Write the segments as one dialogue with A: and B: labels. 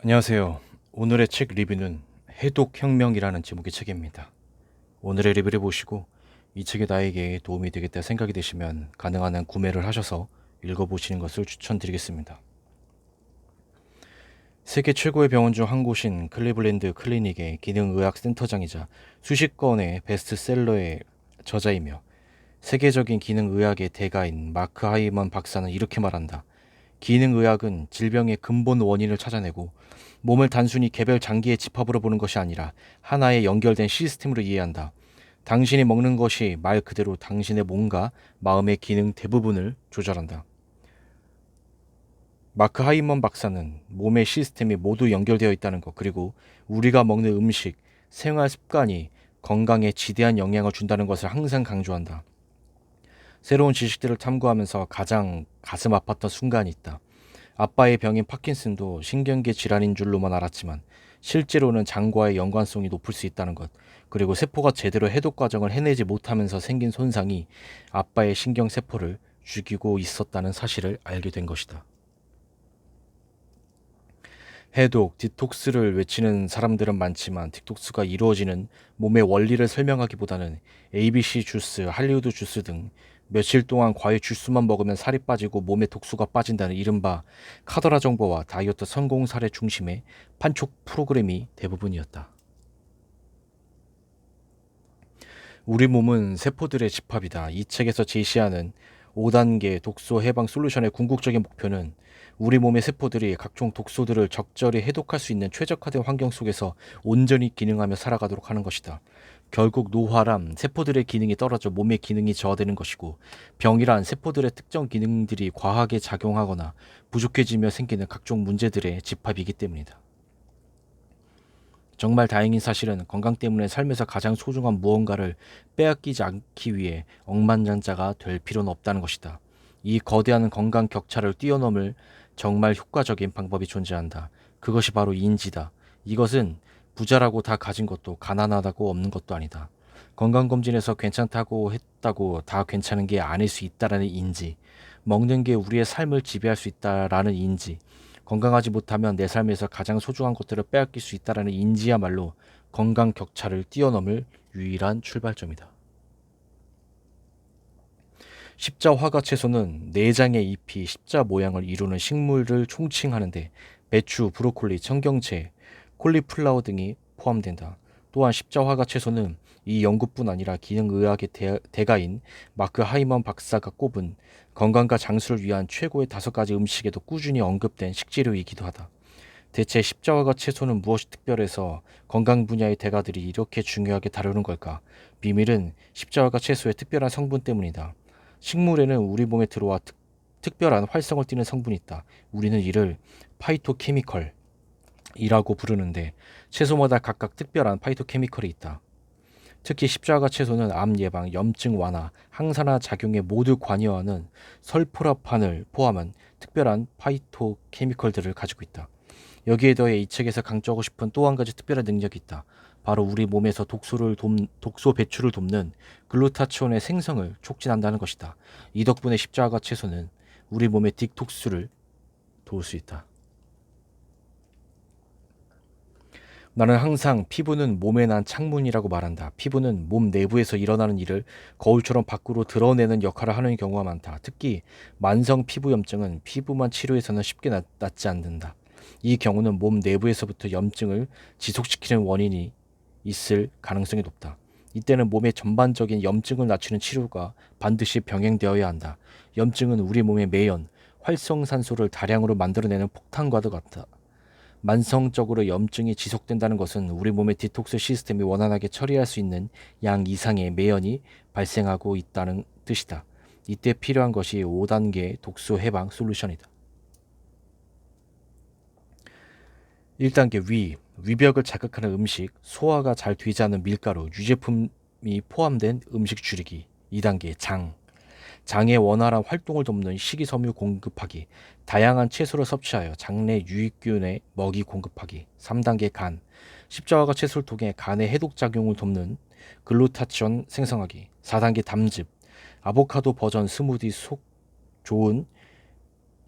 A: 안녕하세요. 오늘의 책 리뷰는 해독혁명이라는 제목의 책입니다. 오늘의 리뷰를 보시고 이 책이 나에게 도움이 되겠다 생각이 되시면 가능한 한 구매를 하셔서 읽어보시는 것을 추천드리겠습니다. 세계 최고의 병원 중 한 곳인 클리블랜드 클리닉의 기능의학 센터장이자 수십 건의 베스트셀러의 저자이며 세계적인 기능의학의 대가인 마크 하이먼 박사는 이렇게 말한다. 기능의학은 질병의 근본 원인을 찾아내고 몸을 단순히 개별 장기의 집합으로 보는 것이 아니라 하나의 연결된 시스템으로 이해한다. 당신이 먹는 것이 말 그대로 당신의 몸과 마음의 기능 대부분을 조절한다. 마크 하이먼 박사는 몸의 시스템이 모두 연결되어 있다는 것, 그리고 우리가 먹는 음식, 생활 습관이 건강에 지대한 영향을 준다는 것을 항상 강조한다. 새로운 지식들을 탐구하면서 가장 가슴 아팠던 순간이 있다. 아빠의 병인 파킨슨도 신경계 질환인 줄로만 알았지만 실제로는 장과의 연관성이 높을 수 있다는 것, 그리고 세포가 제대로 해독 과정을 해내지 못하면서 생긴 손상이 아빠의 신경세포를 죽이고 있었다는 사실을 알게 된 것이다. 해독, 디톡스를 외치는 사람들은 많지만 디톡스가 이루어지는 몸의 원리를 설명하기보다는 ABC 주스, 할리우드 주스 등 며칠 동안 과일 주스만 먹으면 살이 빠지고 몸에 독소가 빠진다는 이른바 카더라 정보와 다이어트 성공 사례 중심의 판촉 프로그램이 대부분이었다. 우리 몸은 세포들의 집합이다. 이 책에서 제시하는 5단계 독소 해방 솔루션의 궁극적인 목표는 우리 몸의 세포들이 각종 독소들을 적절히 해독할 수 있는 최적화된 환경 속에서 온전히 기능하며 살아가도록 하는 것이다. 결국 노화란 세포들의 기능이 떨어져 몸의 기능이 저하되는 것이고, 병이란 세포들의 특정 기능들이 과하게 작용하거나 부족해지며 생기는 각종 문제들의 집합이기 때문이다. 정말 다행인 사실은 건강 때문에 삶에서 가장 소중한 무언가를 빼앗기지 않기 위해 억만장자가 될 필요는 없다는 것이다. 이 거대한 건강 격차를 뛰어넘을 정말 효과적인 방법이 존재한다. 그것이 바로 인지다. 이것은 부자라고 다 가진 것도 가난하다고 없는 것도 아니다. 건강검진에서 괜찮다고 했다고 다 괜찮은 게 아닐 수 있다라는 인지, 먹는 게 우리의 삶을 지배할 수 있다라는 인지, 건강하지 못하면 내 삶에서 가장 소중한 것들을 빼앗길 수 있다는 인지야말로 건강 격차를 뛰어넘을 유일한 출발점이다. 십자화가 채소는 내장의 잎이 십자 모양을 이루는 식물을 총칭하는데 배추, 브로콜리, 청경채, 콜리플라워 등이 포함된다. 또한 십자화가 채소는 이 연구뿐 아니라 기능의학의 대가인 마크 하이먼 박사가 꼽은 건강과 장수를 위한 최고의 5가지 음식에도 꾸준히 언급된 식재료이기도 하다. 대체 십자화가 채소는 무엇이 특별해서 건강 분야의 대가들이 이렇게 중요하게 다루는 걸까? 비밀은 십자화가 채소의 특별한 성분 때문이다. 식물에는 우리 몸에 들어와 특별한 활성을 띠는 성분이 있다. 우리는 이를 파이토케미컬이라고 부르는데, 채소마다 각각 특별한 파이토케미컬이 있다. 특히 십자가 채소는 암 예방, 염증 완화, 항산화 작용에 모두 관여하는 설포라판을 포함한 특별한 파이토케미컬들을 가지고 있다. 여기에 더해 이 책에서 강조하고 싶은 또 한 가지 특별한 능력이 있다. 바로 우리 몸에서 독소 배출을 돕는 글루타치온의 생성을 촉진한다는 것이다. 이 덕분에 십자가 채소는 우리 몸의 디톡스를 도울 수 있다. 나는 항상 피부는 몸에 난 창문이라고 말한다. 피부는 몸 내부에서 일어나는 일을 거울처럼 밖으로 드러내는 역할을 하는 경우가 많다. 특히 만성 피부염증은 피부만 치료해서는 쉽게 낫지 않는다. 이 경우는 몸 내부에서부터 염증을 지속시키는 원인이 있을 가능성이 높다. 이때는 몸의 전반적인 염증을 낮추는 치료가 반드시 병행되어야 한다. 염증은 우리 몸의 매연, 활성산소를 다량으로 만들어내는 폭탄과도 같다. 만성적으로 염증이 지속된다는 것은 우리 몸의 디톡스 시스템이 원활하게 처리할 수 있는 양 이상의 매연이 발생하고 있다는 뜻이다. 이때 필요한 것이 5단계 독소 해방 솔루션이다. 1단계 위벽을 자극하는 음식, 소화가 잘 되지 않는 밀가루, 유제품이 포함된 음식 줄이기. 2단계 장의 원활한 활동을 돕는 식이섬유 공급하기, 다양한 채소를 섭취하여 장내 유익균의 먹이 공급하기. 3단계 십자화가 채소를 통해 간의 해독작용을 돕는 글루타치온 생성하기. 4단계 담즙, 아보카도 버전 스무디 속 좋은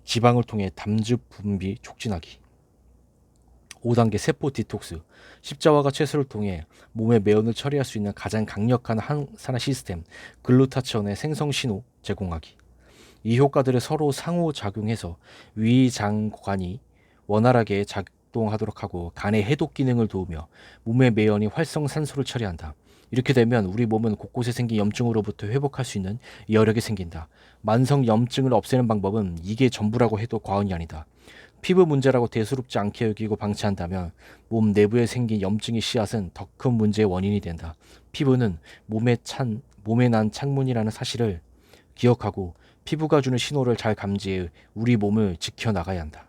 A: 지방을 통해 담즙 분비 촉진하기. 5단계 세포 디톡스. 십자화가 채소를 통해 몸의 매연을 처리할 수 있는 가장 강력한 항산화 시스템 글루타치온의 생성 신호 제공하기. 이 효과들을 서로 상호작용해서 위장관이 원활하게 작동하도록 하고 간의 해독 기능을 도우며 몸의 매연이 활성산소를 처리한다. 이렇게 되면 우리 몸은 곳곳에 생긴 염증으로부터 회복할 수 있는 여력이 생긴다. 만성 염증을 없애는 방법은 이게 전부라고 해도 과언이 아니다. 피부 문제라고 대수롭지 않게 여기고 방치한다면 몸 내부에 생긴 염증의 씨앗은 더 큰 문제의 원인이 된다. 피부는 몸에 난 창문이라는 사실을 기억하고 피부가 주는 신호를 잘 감지해 우리 몸을 지켜나가야 한다.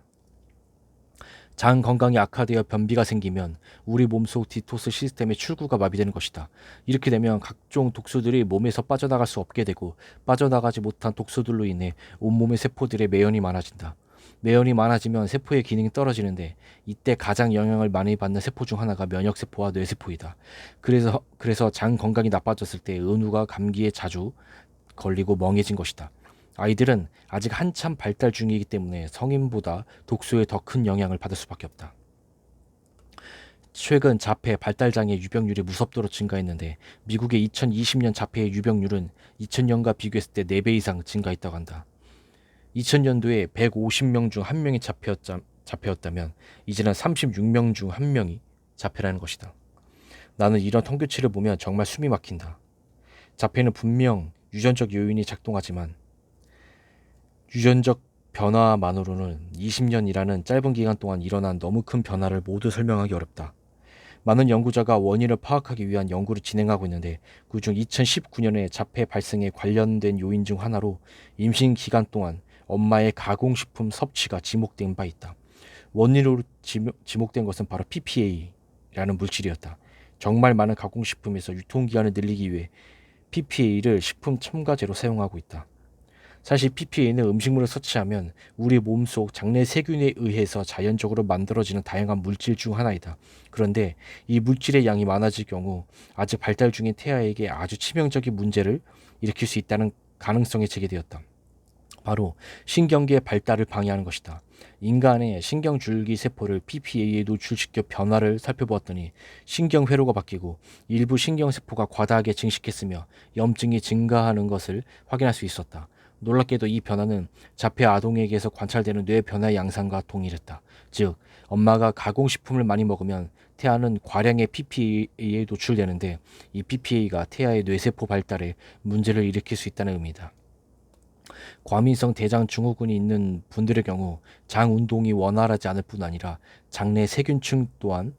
A: 장 건강이 악화되어 변비가 생기면 우리 몸속 디톡스 시스템의 출구가 마비되는 것이다. 이렇게 되면 각종 독소들이 몸에서 빠져나갈 수 없게 되고 빠져나가지 못한 독소들로 인해 온몸의 세포들의 매연이 많아진다. 매연이 많아지면 세포의 기능이 떨어지는데 이때 가장 영향을 많이 받는 세포 중 하나가 면역세포와 뇌세포이다. 그래서 장 건강이 나빠졌을 때 은우가 감기에 자주 걸리고 멍해진 것이다. 아이들은 아직 한참 발달 중이기 때문에 성인보다 독소에 더 큰 영향을 받을 수밖에 없다. 최근 자폐 발달장애 유병률이 무섭도록 증가했는데 미국의 2020년 자폐의 유병률은 2000년과 비교했을 때 4배 이상 증가했다고 한다. 2000년도에 150명 중 1명이 자폐였다면 이제는 36명 중 1명이 자폐라는 것이다. 나는 이런 통계치를 보면 정말 숨이 막힌다. 자폐는 분명 유전적 요인이 작동하지만 유전적 변화만으로는 20년이라는 짧은 기간 동안 일어난 너무 큰 변화를 모두 설명하기 어렵다. 많은 연구자가 원인을 파악하기 위한 연구를 진행하고 있는데 그중 2019년에 자폐 발생에 관련된 요인 중 하나로 임신 기간 동안 엄마의 가공식품 섭취가 지목된 바 있다. 원인으로 지목된 것은 바로 PPA라는 물질이었다. 정말 많은 가공식품에서 유통기한을 늘리기 위해 PPA를 식품 첨가제로 사용하고 있다. 사실 PPA는 음식물을 섭취하면 우리 몸속 장내 세균에 의해서 자연적으로 만들어지는 다양한 물질 중 하나이다. 그런데 이 물질의 양이 많아질 경우 아직 발달 중인 태아에게 아주 치명적인 문제를 일으킬 수 있다는 가능성이 제기되었다. 바로 신경계의 발달을 방해하는 것이다. 인간의 신경줄기 세포를 PPA에 노출시켜 변화를 살펴보았더니 신경회로가 바뀌고 일부 신경세포가 과다하게 증식했으며 염증이 증가하는 것을 확인할 수 있었다. 놀랍게도 이 변화는 자폐 아동에게서 관찰되는 뇌 변화 양상과 동일했다. 즉, 엄마가 가공식품을 많이 먹으면 태아는 과량의 PPA에 노출되는데 이 PPA가 태아의 뇌세포 발달에 문제를 일으킬 수 있다는 의미다. 과민성 대장 증후군이 있는 분들의 경우 장 운동이 원활하지 않을 뿐 아니라 장내 세균층 또한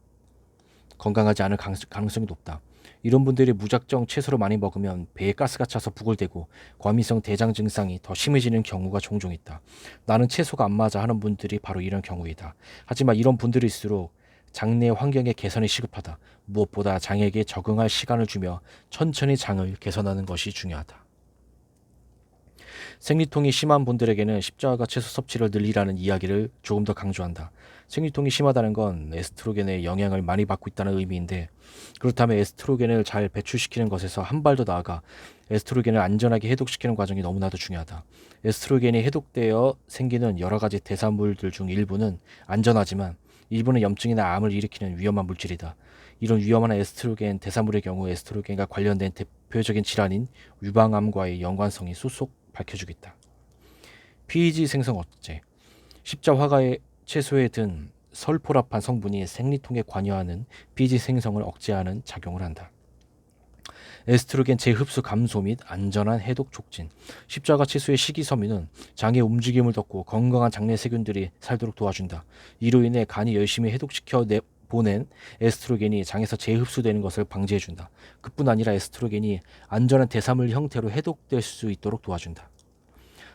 A: 건강하지 않을 가능성이 높다. 이런 분들이 무작정 채소를 많이 먹으면 배에 가스가 차서 부글대고 과민성 대장 증상이 더 심해지는 경우가 종종 있다. 나는 채소가 안 맞아 하는 분들이 바로 이런 경우이다. 하지만 이런 분들일수록 장내 환경의 개선이 시급하다. 무엇보다 장에게 적응할 시간을 주며 천천히 장을 개선하는 것이 중요하다. 생리통이 심한 분들에게는 십자가 채소 섭취를 늘리라는 이야기를 조금 더 강조한다. 생리통이 심하다는 건 에스트로겐의 영향을 많이 받고 있다는 의미인데 그렇다면 에스트로겐을 잘 배출시키는 것에서 한 발 더 나아가 에스트로겐을 안전하게 해독시키는 과정이 너무나도 중요하다. 에스트로겐이 해독되어 생기는 여러 가지 대사물들 중 일부는 안전하지만 일부는 염증이나 암을 일으키는 위험한 물질이다. 이런 위험한 에스트로겐 대사물의 경우 에스트로겐과 관련된 대표적인 질환인 유방암과의 연관성이 쏙쏙 밝혀주겠다. PEG 생성 억제. 십자화가의 채소에 든 설포라판 성분이 생리통에 관여하는 PEG 생성을 억제하는 작용을 한다. 에스트로겐 재흡수 감소 및 안전한 해독 촉진. 십자가 채소의 식이섬유는 장의 움직임을 덮고 건강한 장내 세균들이 살도록 도와준다. 이로 인해 간이 열심히 해독시켜 보낸 에스트로겐이 장에서 재흡수되는 것을 방지해준다. 그뿐 아니라 에스트로겐이 안전한 대사물 형태로 해독될 수 있도록 도와준다.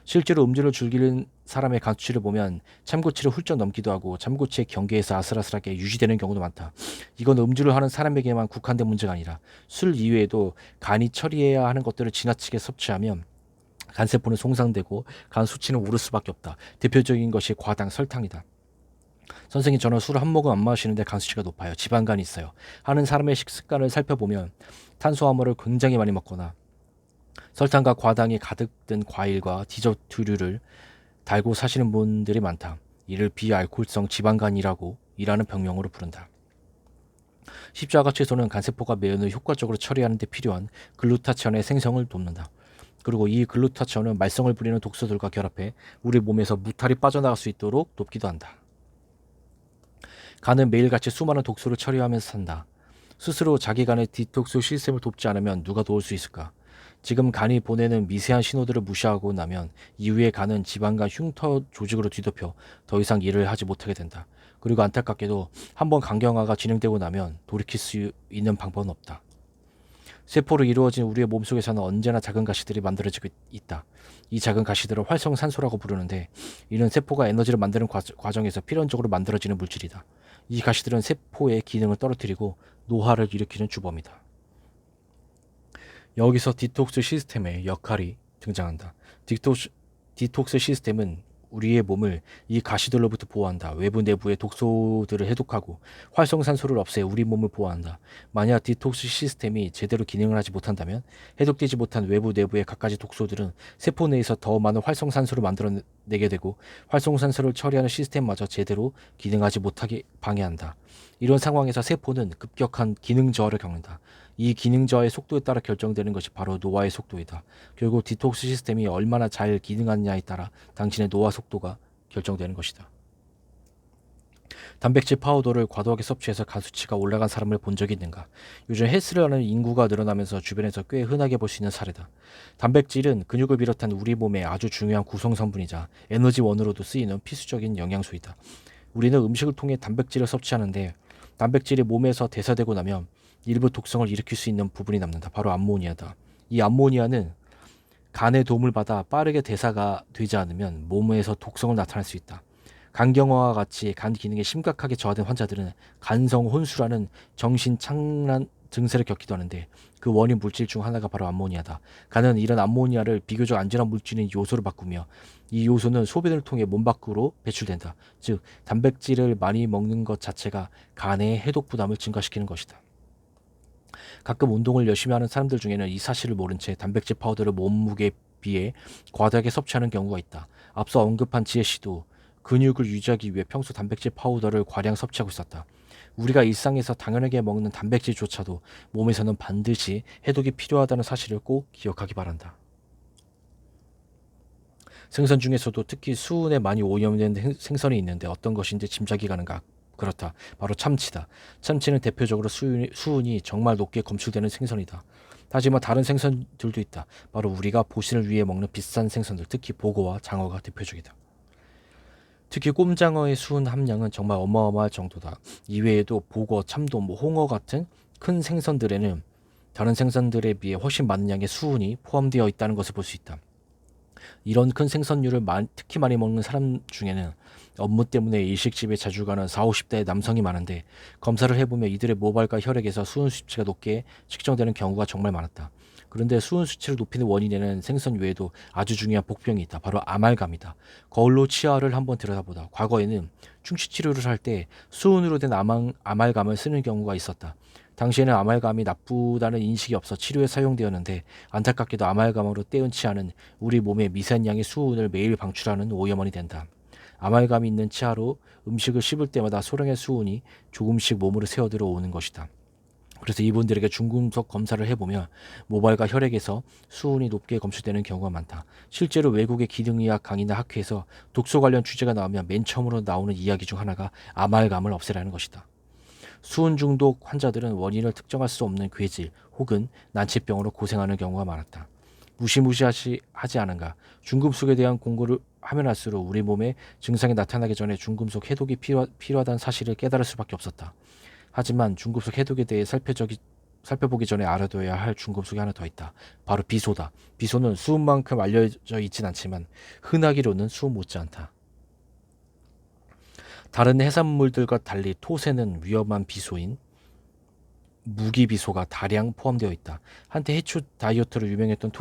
A: 실제로 음주를 즐기는 사람의 간 수치를 보면 참고치를 훌쩍 넘기도 하고 참고치의 경계에서 아슬아슬하게 유지되는 경우도 많다. 이건 음주를 하는 사람에게만 국한된 문제가 아니라 술 이외에도 간이 처리해야 하는 것들을 지나치게 섭취하면 간세포는 손상되고 간 수치는 오를 수밖에 없다. 대표적인 것이 과당 설탕이다. 선생님, 저는 술을 한 모금 안 마시는데 간 수치가 높아요. 지방간이 있어요. 하는 사람의 식습관을 살펴보면 탄수화물을 굉장히 많이 먹거나 설탕과 과당이 가득 든 과일과 디저트류를 달고 사시는 분들이 많다. 이를 비알코올성 지방간이라고 간세포이라는 병명으로 부른다. 십자가 채소는 간세포가 매연을 효과적으로 처리하는 데 필요한 글루타치온의 생성을 돕는다. 그리고 이 글루타치온은 말썽을 부리는 독소들과 결합해 우리 몸에서 무탈이 빠져나갈 수 있도록 돕기도 한다. 간은 매일같이 수많은 독소를 처리하면서 산다. 스스로 자기 간의 디톡스 시스템을 돕지 않으면 누가 도울 수 있을까? 지금 간이 보내는 미세한 신호들을 무시하고 나면 이후에 간은 지방과 흉터 조직으로 뒤덮여 더 이상 일을 하지 못하게 된다. 그리고 안타깝게도 한번 간경화가 진행되고 나면 돌이킬 수 있는 방법은 없다. 세포로 이루어진 우리의 몸속에서는 언제나 작은 가시들이 만들어지고 있다. 이 작은 가시들을 활성산소라고 부르는데 이는 세포가 에너지를 만드는 과정에서 필연적으로 만들어지는 물질이다. 이 가시들은 세포의 기능을 떨어뜨리고 노화를 일으키는 주범이다. 여기서 디톡스 시스템의 역할이 등장한다. 디톡스 시스템은 우리의 몸을 이 가시들로부터 보호한다. 외부 내부의 독소들을 해독하고 활성산소를 없애 우리 몸을 보호한다. 만약 디톡스 시스템이 제대로 기능을 하지 못한다면 해독되지 못한 외부 내부의 갖가지 독소들은 세포 내에서 더 많은 활성산소를 만들어내게 되고 활성산소를 처리하는 시스템마저 제대로 기능하지 못하게 방해한다. 이런 상황에서 세포는 급격한 기능 저하를 겪는다. 이 기능 저하의 속도에 따라 결정되는 것이 바로 노화의 속도이다. 결국 디톡스 시스템이 얼마나 잘 기능하느냐에 따라 당신의 노화 속도가 결정되는 것이다. 단백질 파우더를 과도하게 섭취해서 간 수치가 올라간 사람을 본 적이 있는가? 요즘 헬스를 하는 인구가 늘어나면서 주변에서 꽤 흔하게 볼 수 있는 사례다. 단백질은 근육을 비롯한 우리 몸의 아주 중요한 구성 성분이자 에너지원으로도 쓰이는 필수적인 영양소이다. 우리는 음식을 통해 단백질을 섭취하는데 단백질이 몸에서 대사되고 나면 일부 독성을 일으킬 수 있는 부분이 남는다. 바로 암모니아다. 이 암모니아는 간의 도움을 받아 빠르게 대사가 되지 않으면 몸에서 독성을 나타낼 수 있다. 간경화와 같이 간 기능이 심각하게 저하된 환자들은 간성 혼수라는 정신착란 증세를 겪기도 하는데 그 원인 물질 중 하나가 바로 암모니아다. 간은 이런 암모니아를 비교적 안전한 물질인 요소로 바꾸며 이 요소는 소변을 통해 몸 밖으로 배출된다. 즉 단백질을 많이 먹는 것 자체가 간의 해독 부담을 증가시키는 것이다. 가끔 운동을 열심히 하는 사람들 중에는 이 사실을 모른 채 단백질 파우더를 몸무게에 비해 과다하게 섭취하는 경우가 있다. 앞서 언급한 지혜 씨도 근육을 유지하기 위해 평소 단백질 파우더를 과량 섭취하고 있었다. 우리가 일상에서 당연하게 먹는 단백질조차도 몸에서는 반드시 해독이 필요하다는 사실을 꼭 기억하기 바란다. 생선 중에서도 특히 수은에 많이 오염된 생선이 있는데 어떤 것인지 짐작이 가는가? 그렇다. 바로 참치다. 참치는 대표적으로 수은이 정말 높게 검출되는 생선이다. 하지만 다른 생선들도 있다. 바로 우리가 보신을 위해 먹는 비싼 생선들, 특히 보고와 장어가 대표적이다. 특히 꼼장어의 수은 함량은 정말 어마어마할 정도다. 이외에도 보거, 참돔, 홍어 같은 큰 생선들에는 다른 생선들에 비해 훨씬 많은 양의 수은이 포함되어 있다는 것을 볼 수 있다. 이런 큰 생선류를 특히 많이 먹는 사람 중에는 업무 때문에 일식집에 자주 가는 40, 50대의 남성이 많은데 검사를 해보면 이들의 모발과 혈액에서 수은 수치가 높게 측정되는 경우가 정말 많았다. 그런데 수은 수치를 높이는 원인에는 생선 외에도 아주 중요한 복병이 있다. 바로 아말감이다. 거울로 치아를 한번 들여다보다 과거에는 충치 치료를 할 때 수은으로 된 아말감을 쓰는 경우가 있었다. 당시에는 아말감이 나쁘다는 인식이 없어 치료에 사용되었는데 안타깝게도 아말감으로 떼은 치아는 우리 몸에 미세한 양의 수은을 매일 방출하는 오염원이 된다. 아말감이 있는 치아로 음식을 씹을 때마다 소량의 수은이 조금씩 몸으로 새어들어 오는 것이다. 그래서 이분들에게 중금속 검사를 해보면 모발과 혈액에서 수은이 높게 검출되는 경우가 많다. 실제로 외국의 기능의학 강의나 학회에서 독소 관련 주제가 나오면 맨 처음으로 나오는 이야기 중 하나가 아말감을 없애라는 것이다. 수은 중독 환자들은 원인을 특정할 수 없는 괴질 혹은 난치병으로 고생하는 경우가 많았다. 무시하지 않은가? 중금속에 대한 공부를 하면 할수록 우리 몸에 증상이 나타나기 전에 중금속 해독이 필요하다는 사실을 깨달을 수밖에 없었다. 하지만 중금속 해독에 대해 살펴보기 전에 알아둬야 할 중금속이 하나 더 있다. 바로 비소다. 비소는 수은만큼 알려져 있진 않지만 흔하기로는 수은 못지않다. 다른 해산물들과 달리 톳에는 위험한 비소인 무기비소가 다량 포함되어 있다. 한때 해초 다이어트로 유명했던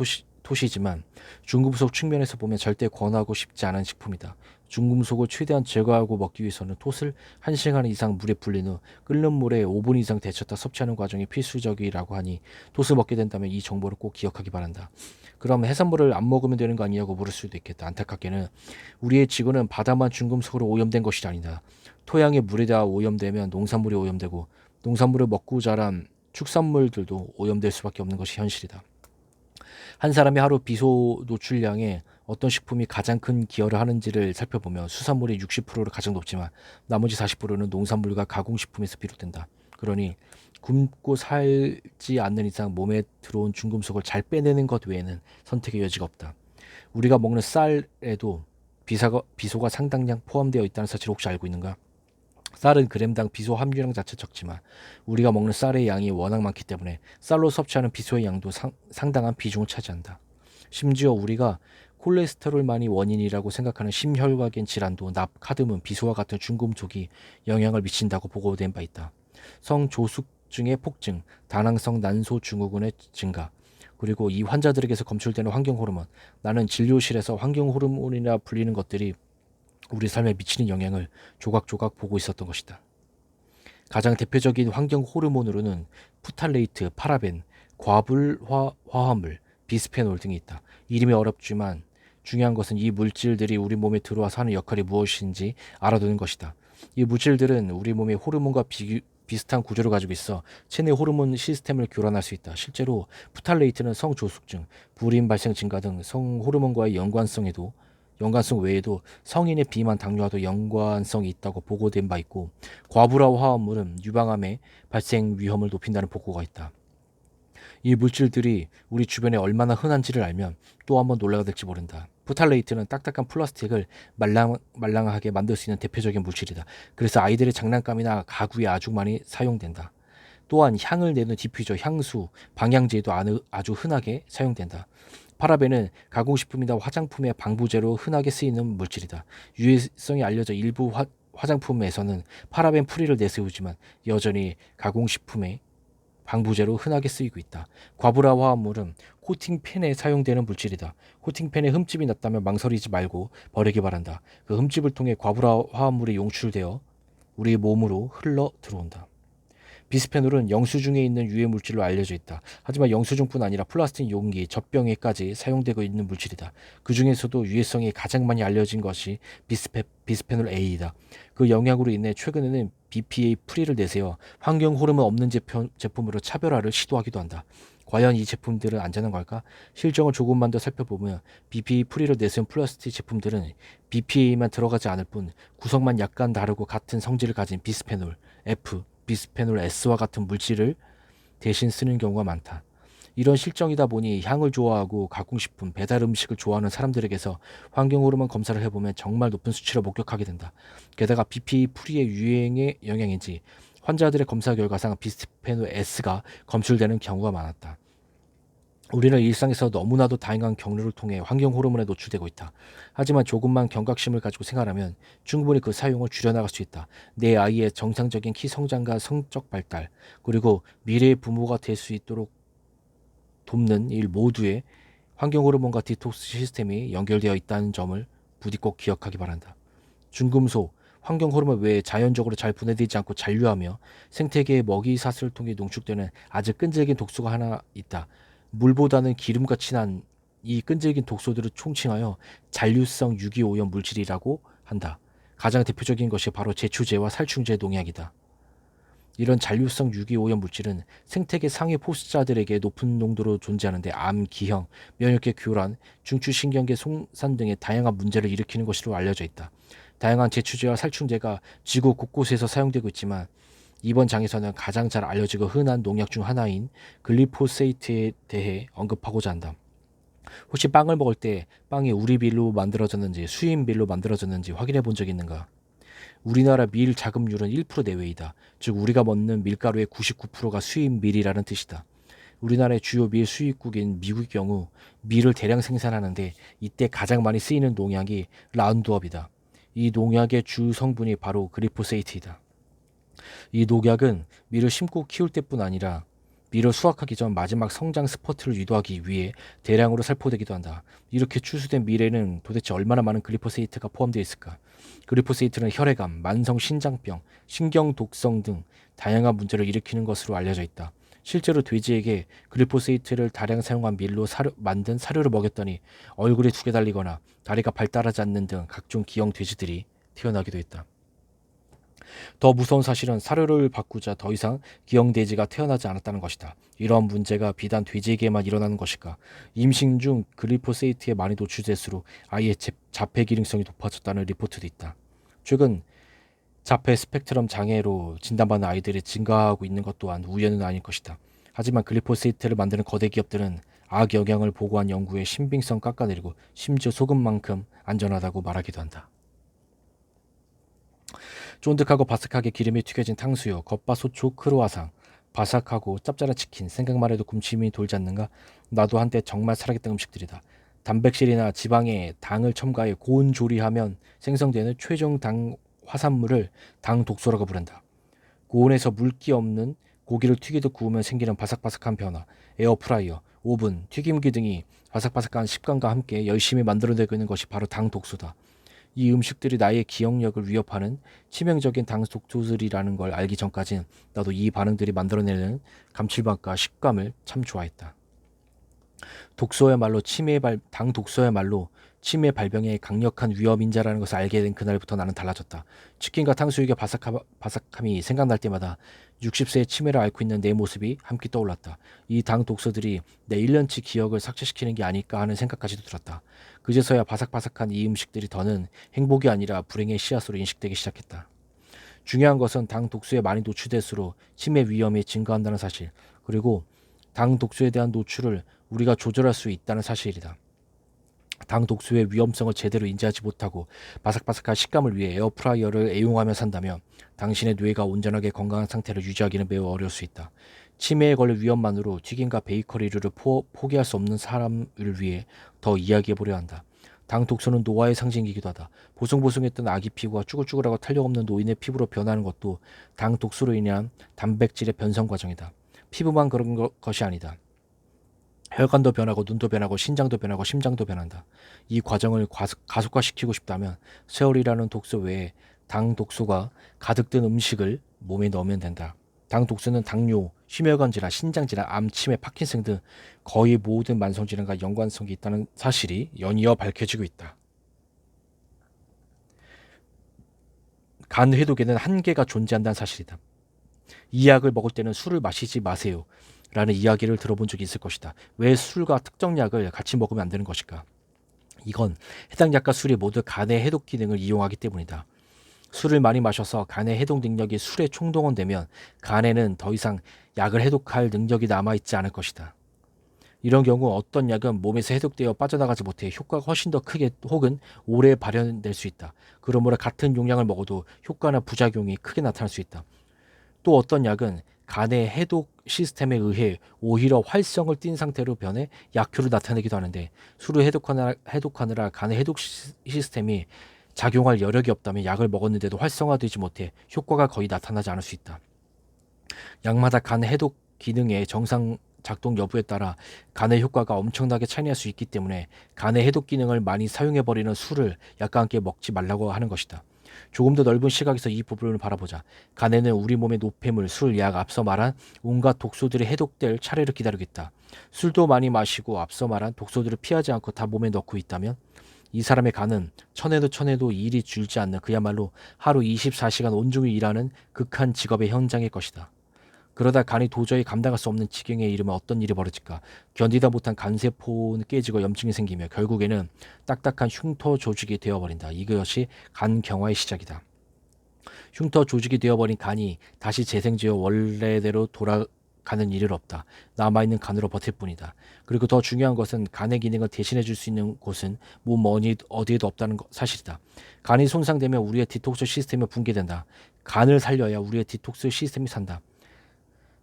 A: 톳이지만 중금속 측면에서 보면 절대 권하고 싶지 않은 식품이다. 중금속을 최대한 제거하고 먹기 위해서는 톳을 1시간 이상 물에 불린 후 끓는 물에 5분 이상 데쳤다 섭취하는 과정이 필수적이라고 하니 톳을 먹게 된다면 이 정보를 꼭 기억하기 바란다. 그럼 해산물을 안 먹으면 되는 거 아니냐고 물을 수도 있겠다. 안타깝게는 우리의 지구는 바다만 중금속으로 오염된 것이 아니다. 토양이 물에 닿아 오염되면 농산물이 오염되고 농산물을 먹고 자란 축산물들도 오염될 수밖에 없는 것이 현실이다. 한 사람이 하루 비소 노출량에 어떤 식품이 가장 큰 기여를 하는지를 살펴보면 수산물이 60%를 가장 높지만 나머지 40%는 농산물과 가공식품에서 비롯된다. 그러니 굶고 살지 않는 이상 몸에 들어온 중금속을 잘 빼내는 것 외에는 선택의 여지가 없다. 우리가 먹는 쌀에도 비소가 상당량 포함되어 있다는 사실을 혹시 알고 있는가? 쌀은 그램당 비소 함유량 자체 적지만 우리가 먹는 쌀의 양이 워낙 많기 때문에 쌀로 섭취하는 비소의 양도 상당한 비중을 차지한다. 심지어 우리가 콜레스테롤만이 원인이라고 생각하는 심혈관계 질환도 납, 카드뮴, 비소와 같은 중금속이 영향을 미친다고 보고된 바 있다. 성조숙증의 폭증, 다낭성 난소 증후군의 증가, 그리고 이 환자들에게서 검출되는 환경 호르몬, 나는 진료실에서 환경 호르몬이라 불리는 것들이 우리 삶에 미치는 영향을 조각조각 보고 있었던 것이다. 가장 대표적인 환경 호르몬으로는 푸탈레이트, 파라벤, 과불화 화합물, 비스페놀 등이 있다. 이름이 어렵지만 중요한 것은 이 물질들이 우리 몸에 들어와서 하는 역할이 무엇인지 알아두는 것이다. 이 물질들은 우리 몸의 호르몬과 비슷한 구조를 가지고 있어 체내 호르몬 시스템을 교란할 수 있다. 실제로 푸탈레이트는 성조숙증, 불임 발생 증가 등 성호르몬과의 연관성 외에도 성인의 비만, 당뇨와도 연관성이 있다고 보고된 바 있고, 과부라 화합물은 유방암의 발생 위험을 높인다는 보고가 있다. 이 물질들이 우리 주변에 얼마나 흔한지를 알면 또 한번 놀라게 될지 모른다. 푸탈레이트는 딱딱한 플라스틱을 말랑하게 만들 수 있는 대표적인 물질이다. 그래서 아이들의 장난감이나 가구에 아주 많이 사용된다. 또한 향을 내는 디퓨저, 향수, 방향제에도 아주 흔하게 사용된다. 파라벤은 가공식품이나 화장품의 방부제로 흔하게 쓰이는 물질이다. 유해성이 알려져 일부 화장품에서는 파라벤 프리를 내세우지만 여전히 가공식품의 방부제로 흔하게 쓰이고 있다. 과부라 화합물은 코팅펜에 사용되는 물질이다. 코팅펜에 흠집이 났다면 망설이지 말고 버리기 바란다. 그 흠집을 통해 과부라 화합물이 용출되어 우리 몸으로 흘러 들어온다. 비스페놀은 영수증에 있는 유해 물질로 알려져 있다. 하지만 영수증뿐 아니라 플라스틱 용기, 젖병에까지 사용되고 있는 물질이다. 그 중에서도 유해성이 가장 많이 알려진 것이 비스페놀 A이다. 그 영향으로 인해 최근에는 BPA 프리를 내세워 환경 호르몬 없는 제품으로 차별화를 시도하기도 한다. 과연 이 제품들은 안전한 걸까? 실정을 조금만 더 살펴보면 BPA 프리를 내세운 플라스틱 제품들은 BPA만 들어가지 않을 뿐 구성만 약간 다르고 같은 성질을 가진 비스페놀 F, 비스페놀 S와 같은 물질을 대신 쓰는 경우가 많다. 이런 실정이다 보니 향을 좋아하고 가공식품, 배달 음식을 좋아하는 사람들에게서 환경호르몬 검사를 해보면 정말 높은 수치를 목격하게 된다. 게다가 BPA 프리의 유행의 영향인지 환자들의 검사 결과상 비스페놀 S가 검출되는 경우가 많았다. 우리는 일상에서 너무나도 다양한 경로를 통해 환경 호르몬에 노출되고 있다. 하지만 조금만 경각심을 가지고 생활하면 충분히 그 사용을 줄여나갈 수 있다. 내 아이의 정상적인 키 성장과 성적 발달, 그리고 미래의 부모가 될 수 있도록 돕는 일 모두에 환경 호르몬과 디톡스 시스템이 연결되어 있다는 점을 부디 꼭 기억하기 바란다. 중금속, 환경 호르몬 외에 자연적으로 잘 분해되지 않고 잔류하며 생태계의 먹이사슬을 통해 농축되는 아주 끈질긴 독소가 하나 있다. 물보다는 기름과 친한 이 끈질긴 독소들을 총칭하여 잔류성 유기오염 물질이라고 한다. 가장 대표적인 것이 바로 제초제와 살충제 농약이다. 이런 잔류성 유기오염 물질은 생태계 상위 포스자들에게 높은 농도로 존재하는데 암, 기형, 면역계 교란, 중추신경계 손상 등의 다양한 문제를 일으키는 것으로 알려져 있다. 다양한 제초제와 살충제가 지구 곳곳에서 사용되고 있지만 이번 장에서는 가장 잘 알려지고 흔한 농약 중 하나인 글리포세이트에 대해 언급하고자 한다. 혹시 빵을 먹을 때 빵이 우리밀로 만들어졌는지 수입밀로 만들어졌는지 확인해 본 적 있는가? 우리나라 밀 자급률은 1% 내외이다. 즉 우리가 먹는 밀가루의 99%가 수입밀이라는 뜻이다. 우리나라의 주요 밀 수입국인 미국의 경우 밀을 대량 생산하는데 이때 가장 많이 쓰이는 농약이 라운드업이다. 이 농약의 주 성분이 바로 글리포세이트이다. 이 농약은 밀을 심고 키울 때뿐 아니라 밀을 수확하기 전 마지막 성장 스퍼트를 유도하기 위해 대량으로 살포되기도 한다. 이렇게 추수된 밀에는 도대체 얼마나 많은 글리포세이트가 포함되어 있을까? 글리포세이트는 혈액암, 만성 신장병, 신경 독성 등 다양한 문제를 일으키는 것으로 알려져 있다. 실제로 돼지에게 글리포세이트를 다량 사용한 밀로 만든 사료를 먹였더니 얼굴이 두 개 달리거나 다리가 발달하지 않는 등 각종 기형 돼지들이 태어나기도 했다. 더 무서운 사실은 사료를 바꾸자 더 이상 기형돼지가 태어나지 않았다는 것이다. 이러한 문제가 비단 돼지에게만 일어나는 것일까? 임신 중 글리포세이트에 많이 노출될수록 아이의 자폐 기능성이 높아졌다는 리포트도 있다. 최근 자폐 스펙트럼 장애로 진단받는 아이들이 증가하고 있는 것 또한 우연은 아닐 것이다. 하지만 글리포세이트를 만드는 거대 기업들은 악영향을 보고한 연구의 신빙성 깎아내리고 심지어 소금만큼 안전하다고 말하기도 한다. 쫀득하고 바삭하게 기름이 튀겨진 탕수육, 겉바소초 크로와상, 바삭하고 짭짤한 치킨, 생각만 해도 군침이 돌지 않는가? 나도 한때 정말 사랑했던 음식들이다. 단백질이나 지방에 당을 첨가해 고온 조리하면 생성되는 최종 당 화산물을 당 독소라고 부른다. 고온에서 물기 없는 고기를 튀기듯 구우면 생기는 바삭바삭한 변화, 에어프라이어, 오븐, 튀김기 등이 바삭바삭한 식감과 함께 열심히 만들어내고 있는 것이 바로 당 독소다. 이 음식들이 나의 기억력을 위협하는 치명적인 당 독소들이라는 걸 알기 전까진 나도 이 반응들이 만들어내는 감칠맛과 식감을 참 좋아했다. 당 독소야말로 치매 발병의 강력한 위험인자라는 것을 알게 된 그날부터 나는 달라졌다. 치킨과 탕수육의 바삭함이 생각날 때마다 60세의 치매를 앓고 있는 내 모습이 함께 떠올랐다. 이 당 독소들이 내 1년치 기억을 삭제시키는 게 아닐까 하는 생각까지도 들었다. 그제서야 바삭바삭한 이 음식들이 더는 행복이 아니라 불행의 씨앗으로 인식되기 시작했다. 중요한 것은 당 독소에 많이 노출될수록 치매 위험이 증가한다는 사실, 그리고 당 독소에 대한 노출을 우리가 조절할 수 있다는 사실이다. 당 독소의 위험성을 제대로 인지하지 못하고 바삭바삭한 식감을 위해 에어프라이어를 애용하며 산다면 당신의 뇌가 온전하게 건강한 상태를 유지하기는 매우 어려울 수 있다. 치매에 걸릴 위험만으로 튀김과 베이커리를 포기할 수 없는 사람을 위해 더 이야기해보려 한다. 당 독소는 노화의 상징이기도 하다. 보송보송했던 아기 피부가 쭈글쭈글하고 탄력 없는 노인의 피부로 변하는 것도 당 독소로 인한 단백질의 변성 과정이다. 피부만 그런 것이 아니다. 혈관도 변하고 눈도 변하고 신장도 변하고 심장도 변한다. 이 과정을 가속화시키고 싶다면 세월이라는 독소 외에 당 독소가 가득 든 음식을 몸에 넣으면 된다. 당 독소는 당뇨, 심혈관 질환, 신장 질환, 암, 치매, 파킨슨 등 거의 모든 만성 질환과 연관성이 있다는 사실이 연이어 밝혀지고 있다. 간 해독에는 한계가 존재한다는 사실이다. 이 약을 먹을 때는 술을 마시지 마세요 라는 이야기를 들어본 적이 있을 것이다. 왜 술과 특정 약을 같이 먹으면 안 되는 것일까? 이건 해당 약과 술이 모두 간의 해독 기능을 이용하기 때문이다. 술을 많이 마셔서 간의 해독 능력이 술에 총동원되면 간에는 더 이상 약을 해독할 능력이 남아있지 않을 것이다. 이런 경우 어떤 약은 몸에서 해독되어 빠져나가지 못해 효과가 훨씬 더 크게 혹은 오래 발현될 수 있다. 그러므로 같은 용량을 먹어도 효과나 부작용이 크게 나타날 수 있다. 또 어떤 약은 간의 해독 시스템에 의해 오히려 활성을 띈 상태로 변해 약효를 나타내기도 하는데, 술을 해독하느라 간의 해독 시스템이 작용할 여력이 없다면 약을 먹었는데도 활성화되지 못해 효과가 거의 나타나지 않을 수 있다. 약마다 간 해독 기능의 정상 작동 여부에 따라 간의 효과가 엄청나게 차이날 수 있기 때문에 간의 해독 기능을 많이 사용해버리는 술을 약과 함께 먹지 말라고 하는 것이다. 조금 더 넓은 시각에서 이 부분을 바라보자. 간에는 우리 몸의 노폐물, 술, 약, 앞서 말한 온갖 독소들이 해독될 차례를 기다리고 있다. 술도 많이 마시고 앞서 말한 독소들을 피하지 않고 다 몸에 넣고 있다면 이 사람의 간은 천해도 일이 줄지 않는 그야말로 하루 24시간 온종일 일하는 극한 직업의 현장일 것이다. 그러다 간이 도저히 감당할 수 없는 지경에 이르면 어떤 일이 벌어질까? 견디다 못한 간세포는 깨지고 염증이 생기며 결국에는 딱딱한 흉터 조직이 되어버린다. 이것이 간경화의 시작이다. 흉터 조직이 되어버린 간이 다시 재생되어 원래대로 돌아가는 일은 없다. 남아있는 간으로 버틸 뿐이다. 그리고 더 중요한 것은 간의 기능을 대신해 줄 수 있는 곳은 몸 어디에도 없다는 사실이다. 간이 손상되면 우리의 디톡스 시스템이 붕괴된다. 간을 살려야 우리의 디톡스 시스템이 산다.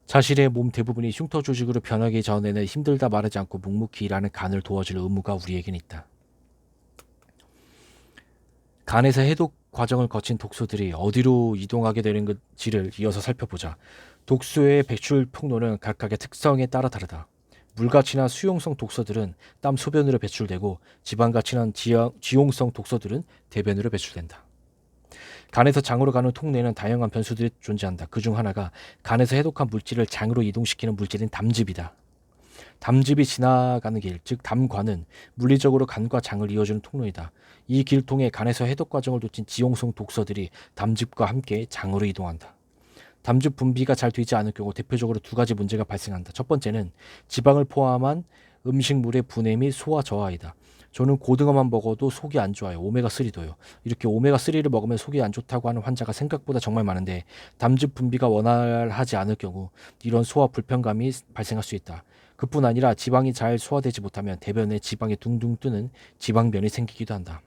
A: 자신의 몸 대부분이 흉터 조직으로 변하기 전에는 힘들다 말하지 않고 묵묵히 일하는 간을 도와줄 의무가 우리에겐 있다. 간에서 해독 과정을 거친 독소들이 어디로 이동하게 되는지를 이어서 살펴보자. 독소의 배출 통로는 각각의 특성에 따라 다르다. 물같이나 수용성 독소들은 땀 소변으로 배출되고 지방같이나 지용성 독소들은 대변으로 배출된다. 간에서 장으로 가는 통로에는 다양한 변수들이 존재한다. 그중 하나가 간에서 해독한 물질을 장으로 이동시키는 물질인 담즙이다. 담즙이 지나가는 길, 즉 담관은 물리적으로 간과 장을 이어주는 통로이다. 이 길 통해 간에서 해독 과정을 거친 지용성 독소들이 담즙과 함께 장으로 이동한다. 담즙 분비가 잘 되지 않을 경우 대표적으로 두 가지 문제가 발생한다. 첫 번째는 지방을 포함한 음식물의 분해 및 소화 저하이다. 저는 고등어만 먹어도 속이 안 좋아요. 오메가3도요. 이렇게 오메가3를 먹으면 속이 안 좋다고 하는 환자가 생각보다 정말 많은데 담즙 분비가 원활하지 않을 경우 이런 소화 불편감이 발생할 수 있다. 그뿐 아니라 지방이 잘 소화되지 못하면 대변에 지방이 둥둥 뜨는 지방변이 생기기도 한다.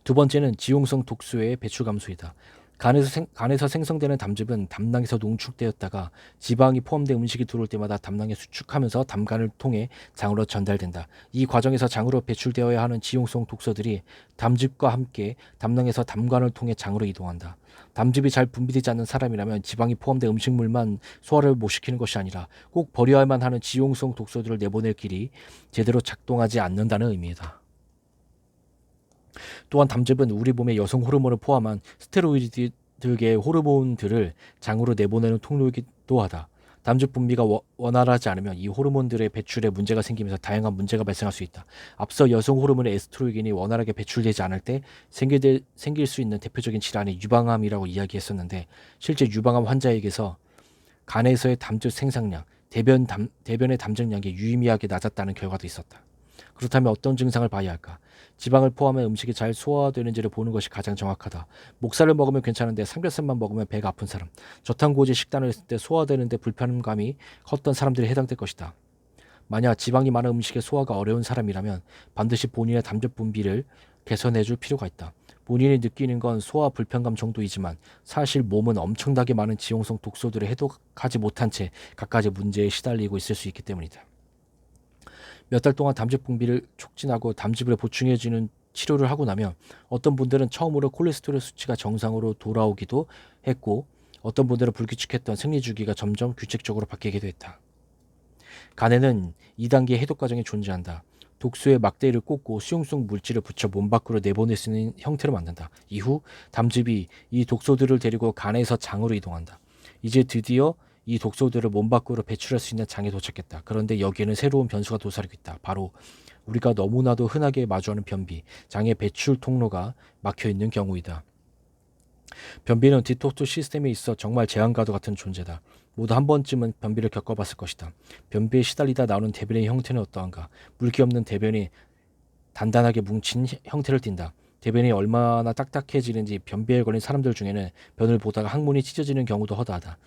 A: 두 번째는 지용성 독소의 배출 감소이다. 간에서 생성되는 담즙은 담낭에서 농축되었다가 지방이 포함된 음식이 들어올 때마다 담낭에 수축하면서 담간을 통해 장으로 전달된다. 이 과정에서 장으로 배출되어야 하는 지용성 독소들이 담즙과 함께 담낭에서 담관을 통해 장으로 이동한다. 담즙이 잘 분비되지 않는 사람이라면 지방이 포함된 음식물만 소화를 못 시키는 것이 아니라 꼭 버려야만 하는 지용성 독소들을 내보낼 길이 제대로 작동하지 않는다는 의미이다. 또한 담즙은 우리 몸의 여성 호르몬을 포함한 스테로이드계의 호르몬들을 장으로 내보내는 통로이기도 하다. 담즙 분비가 원활하지 않으면 이 호르몬들의 배출에 문제가 생기면서 다양한 문제가 발생할 수 있다. 앞서 여성 호르몬의 에스트로겐이 원활하게 배출되지 않을 때 생길 수 있는 대표적인 질환이 유방암이라고 이야기했었는데 실제 유방암 환자에게서 간에서의 담즙 생산량, 대변의 담즙량이 유의미하게 낮았다는 결과도 있었다. 그렇다면 어떤 증상을 봐야 할까? 지방을 포함한 음식이 잘 소화되는지를 보는 것이 가장 정확하다. 목살을 먹으면 괜찮은데 삼겹살만 먹으면 배가 아픈 사람, 저탄고지 식단을 했을 때 소화되는데 불편감이 컸던 사람들이 해당될 것이다. 만약 지방이 많은 음식에 소화가 어려운 사람이라면 반드시 본인의 담즙 분비를 개선해 줄 필요가 있다. 본인이 느끼는 건 소화 불편감 정도이지만 사실 몸은 엄청나게 많은 지용성 독소들을 해독하지 못한 채 갖가지 문제에 시달리고 있을 수 있기 때문이다. 몇 달 동안 담즙 분비를 촉진하고 담즙을 보충해주는 치료를 하고 나면 어떤 분들은 처음으로 콜레스테롤 수치가 정상으로 돌아오기도 했고 어떤 분들은 불규칙했던 생리 주기가 점점 규칙적으로 바뀌기도 했다. 간에는 2단계 해독 과정이 존재한다. 독소의 막대기를 꽂고 수용성 물질을 붙여 몸 밖으로 내보낼 수 있는 형태로 만든다. 이후 담즙이 이 독소들을 데리고 간에서 장으로 이동한다. 이제 드디어 이 독소들을 몸 밖으로 배출할 수 있는 장에 도착했다. 그런데 여기에는 새로운 변수가 도사리고 있다. 바로 우리가 너무나도 흔하게 마주하는 변비, 장의 배출 통로가 막혀 있는 경우이다. 변비는 디톡스 시스템에 있어 정말 제한과도 같은 존재다. 모두 한 번쯤은 변비를 겪어봤을 것이다. 변비에 시달리다 나오는 대변의 형태는 어떠한가? 물기 없는 대변이 단단하게 뭉친 형태를 띈다. 대변이 얼마나 딱딱해지는지 변비에 걸린 사람들 중에는 변을 보다가 항문이 찢어지는 경우도 허다하다.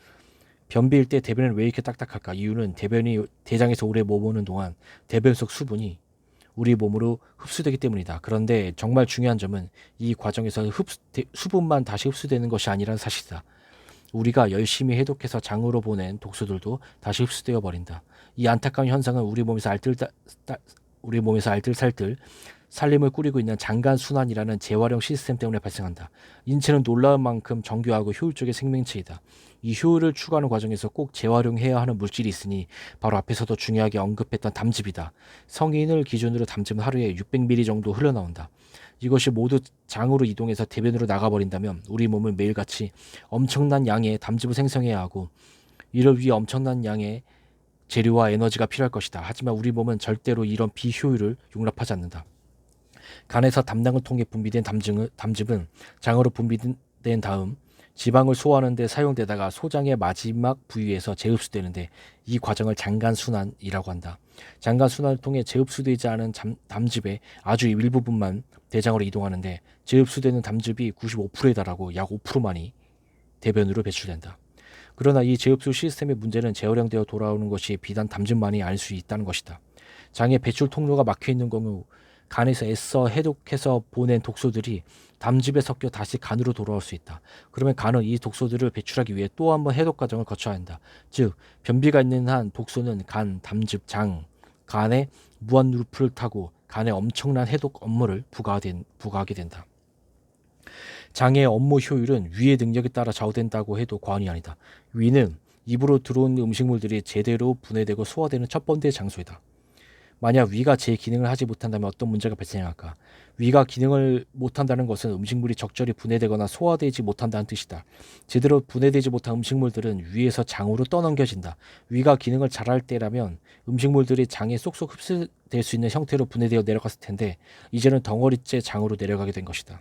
A: 변비일 때 대변은 왜 이렇게 딱딱할까? 이유는 대변이 대장에서 오래 머무는 동안 대변 속 수분이 우리 몸으로 흡수되기 때문이다. 그런데 정말 중요한 점은 이 과정에서 수분만 다시 흡수되는 것이 아니라는 사실이다. 우리가 열심히 해독해서 장으로 보낸 독소들도 다시 흡수되어 버린다. 이 안타까운 현상은 우리 몸에서 알뜰살뜰 살림을 꾸리고 있는 장간순환이라는 재활용 시스템 때문에 발생한다. 인체는 놀라운 만큼 정교하고 효율적인 생명체이다. 이 효율을 추구하는 과정에서 꼭 재활용해야 하는 물질이 있으니 바로 앞에서도 중요하게 언급했던 담즙이다. 성인을 기준으로 담즙은 하루에 600ml 정도 흘러나온다. 이것이 모두 장으로 이동해서 대변으로 나가버린다면 우리 몸은 매일같이 엄청난 양의 담즙을 생성해야 하고 이를 위해 엄청난 양의 재료와 에너지가 필요할 것이다. 하지만 우리 몸은 절대로 이런 비효율을 용납하지 않는다. 간에서 담낭을 통해 분비된 담즙은 장으로 분비된 다음 지방을 소화하는 데 사용되다가 소장의 마지막 부위에서 재흡수되는데 이 과정을 장간순환이라고 한다. 장간순환을 통해 재흡수되지 않은 담즙의 아주 일부분만 대장으로 이동하는데 재흡수되는 담즙이 95%에 달하고 약 5%만이 대변으로 배출된다. 그러나 이 재흡수 시스템의 문제는 재활용되어 돌아오는 것이 비단 담즙만이 아닐 수 있다는 것이다. 장의 배출 통로가 막혀 있는 경우 간에서 애써 해독해서 보낸 독소들이 담즙에 섞여 다시 간으로 돌아올 수 있다. 그러면 간은 이 독소들을 배출하기 위해 또 한 번 해독 과정을 거쳐야 한다. 즉 변비가 있는 한 독소는 간, 담즙, 장, 간에 무한 루프를 타고 간에 엄청난 해독 업무를 부과하게 된다. 장의 업무 효율은 위의 능력에 따라 좌우된다고 해도 과언이 아니다. 위는 입으로 들어온 음식물들이 제대로 분해되고 소화되는 첫 번째 장소이다. 만약 위가 제 기능을 하지 못한다면 어떤 문제가 발생할까? 위가 기능을 못한다는 것은 음식물이 적절히 분해되거나 소화되지 못한다는 뜻이다. 제대로 분해되지 못한 음식물들은 위에서 장으로 떠넘겨진다. 위가 기능을 잘할 때라면 음식물들이 장에 쏙쏙 흡수될 수 있는 형태로 분해되어 내려갔을 텐데 이제는 덩어리째 장으로 내려가게 된 것이다.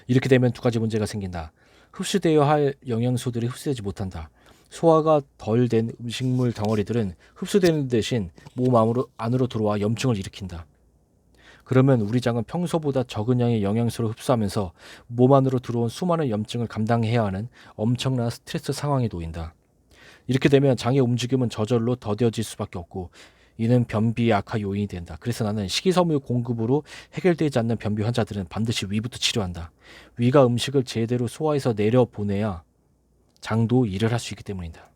A: 이렇게 되면 두 가지 문제가 생긴다. 흡수되어야 할 영양소들이 흡수되지 못한다. 소화가 덜 된 음식물 덩어리들은 흡수되는 대신 몸 안으로 들어와 염증을 일으킨다. 그러면 우리 장은 평소보다 적은 양의 영양소를 흡수하면서 몸 안으로 들어온 수많은 염증을 감당해야 하는 엄청난 스트레스 상황에 놓인다. 이렇게 되면 장의 움직임은 저절로 더뎌질 수밖에 없고 이는 변비의 악화 요인이 된다. 그래서 나는 식이섬유 공급으로 해결되지 않는 변비 환자들은 반드시 위부터 치료한다. 위가 음식을 제대로 소화해서 내려보내야 장도 일을 할 수 있기 때문이다.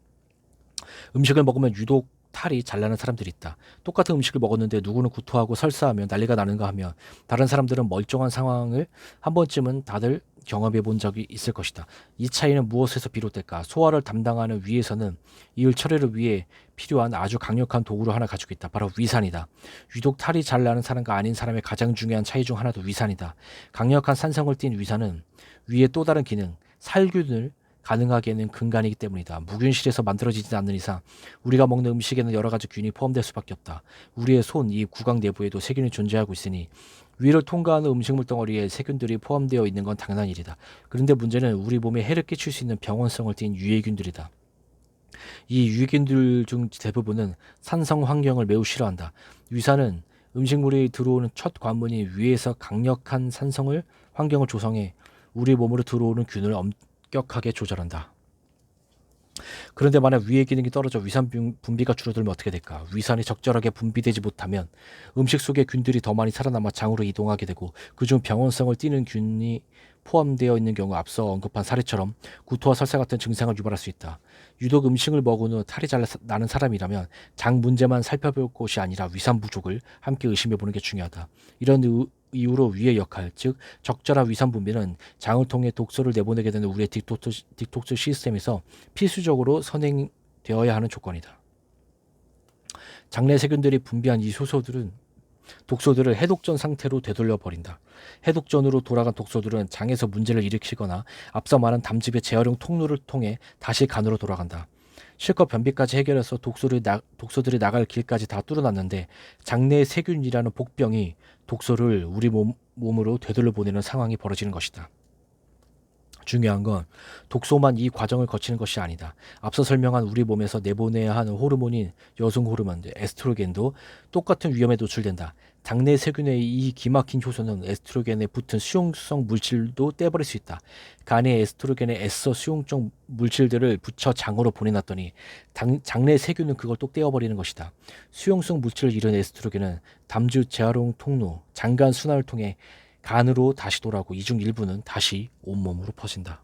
A: 음식을 먹으면 유독 탈이 잘 나는 사람들이 있다. 똑같은 음식을 먹었는데 누구는 구토하고 설사하며 난리가 나는가 하면 다른 사람들은 멀쩡한 상황을 한 번쯤은 다들 경험해 본 적이 있을 것이다. 이 차이는 무엇에서 비롯될까? 소화를 담당하는 위에서는 이을 처리를 위해 필요한 아주 강력한 도구를 하나 가지고 있다. 바로 위산이다. 유독 탈이 잘 나는 사람과 아닌 사람의 가장 중요한 차이 중 하나도 위산이다. 강력한 산성을 띤 위산은 위의 또 다른 기능, 살균을 가능하게 하는 근간이기 때문이다. 무균실에서 만들어지지 않는 이상 우리가 먹는 음식에는 여러 가지 균이 포함될 수밖에 없다. 우리의 손, 이 구강 내부에도 세균이 존재하고 있으니 위를 통과하는 음식물 덩어리에 세균들이 포함되어 있는 건 당연한 일이다. 그런데 문제는 우리 몸에 해를 끼칠 수 있는 병원성을 띤 유해균들이다. 이 유해균들 중 대부분은 산성 환경을 매우 싫어한다. 위산은 음식물이 들어오는 첫 관문인 위에서 강력한 산성을 환경을 조성해 우리 몸으로 들어오는 균을 엄격하게 조절한다. 그런데 만약 위의 기능이 떨어져 위산 분비가 줄어들면 어떻게 될까? 위산이 적절하게 분비되지 못하면 음식 속의 균들이 더 많이 살아남아 장으로 이동하게 되고 그중 병원성을 띠는 균이 포함되어 있는 경우 앞서 언급한 사례처럼 구토와 설사 같은 증상을 유발할 수 있다. 유독 음식을 먹은 후 탈이 잘 나는 사람이라면 장 문제만 살펴볼 것이 아니라 위산 부족을 함께 의심해 보는 게 중요하다. 이런 이후로 위의 역할, 즉 적절한 위산 분비는 장을 통해 독소를 내보내게 되는 우리의 딕톡스 시스템에서 필수적으로 선행되어야 하는 조건이다. 장내 세균들이 분비한 이 독소들을 해독전 상태로 되돌려 버린다. 해독전으로 돌아간 독소들은 장에서 문제를 일으키거나 앞서 말한 담즙의 재활용 통로를 통해 다시 간으로 돌아간다. 실컷 변비까지 해결해서 독소들이 나갈 길까지 다 뚫어놨는데 장내 세균이라는 복병이 독소를 우리 몸으로 되돌려 보내는 상황이 벌어지는 것이다. 중요한 건 독소만 이 과정을 거치는 것이 아니다. 앞서 설명한 우리 몸에서 내보내야 하는 호르몬인 여성 호르몬 에스트로겐도 똑같은 위험에 노출된다. 장내 세균의 이 기막힌 효소는 에스트로겐에 붙은 수용성 물질도 떼버릴 수 있다. 간에 에스트로겐의 애써 수용성 물질들을 붙여 장으로 보내놨더니 장내 세균은 그걸 또 떼어버리는 것이다. 수용성 물질을 잃은 에스트로겐은 담즙 재활용 통로, 장간 순환을 통해 간으로 다시 돌아오고 이 중 일부는 다시 온몸으로 퍼진다.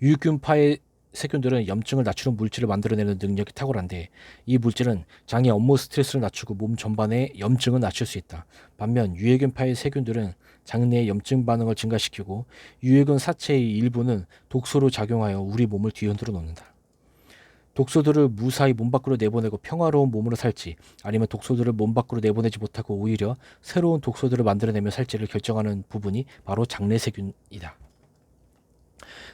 A: 유익균파의 세균들은 염증을 낮추는 물질을 만들어내는 능력이 탁월한데 이 물질은 장의 업무 스트레스를 낮추고 몸 전반의 염증을 낮출 수 있다. 반면 유해균파의 세균들은 장내의 염증 반응을 증가시키고 유해균 사체의 일부는 독소로 작용하여 우리 몸을 뒤흔들어 놓는다. 독소들을 무사히 몸 밖으로 내보내고 평화로운 몸으로 살지 아니면 독소들을 몸 밖으로 내보내지 못하고 오히려 새로운 독소들을 만들어내며 살지를 결정하는 부분이 바로 장내세균이다.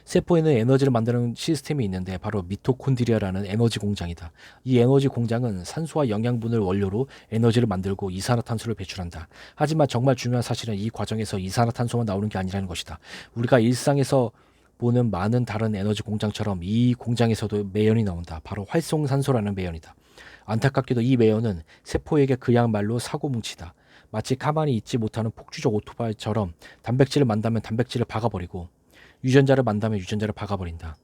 A: 세포에는 에너지를 만드는 시스템이 있는데 바로 미토콘드리아라는 에너지 공장이다. 이 에너지 공장은 산소와 영양분을 원료로 에너지를 만들고 이산화탄소를 배출한다. 하지만 정말 중요한 사실은 이 과정에서 이산화탄소만 나오는 게 아니라는 것이다. 우리가 일상에서 보는 많은 다른 에너지 공장처럼 이 공장에서도 매연이 나온다. 바로 활성산소라는 매연이다. 안타깝게도 이 매연은 세포에게 그야말로 사고뭉치다. 마치 가만히 있지 못하는 폭주적 오토바이처럼 단백질을 만다면 단백질을 박아버리고 유전자를 만다면 유전자를 박아버린다.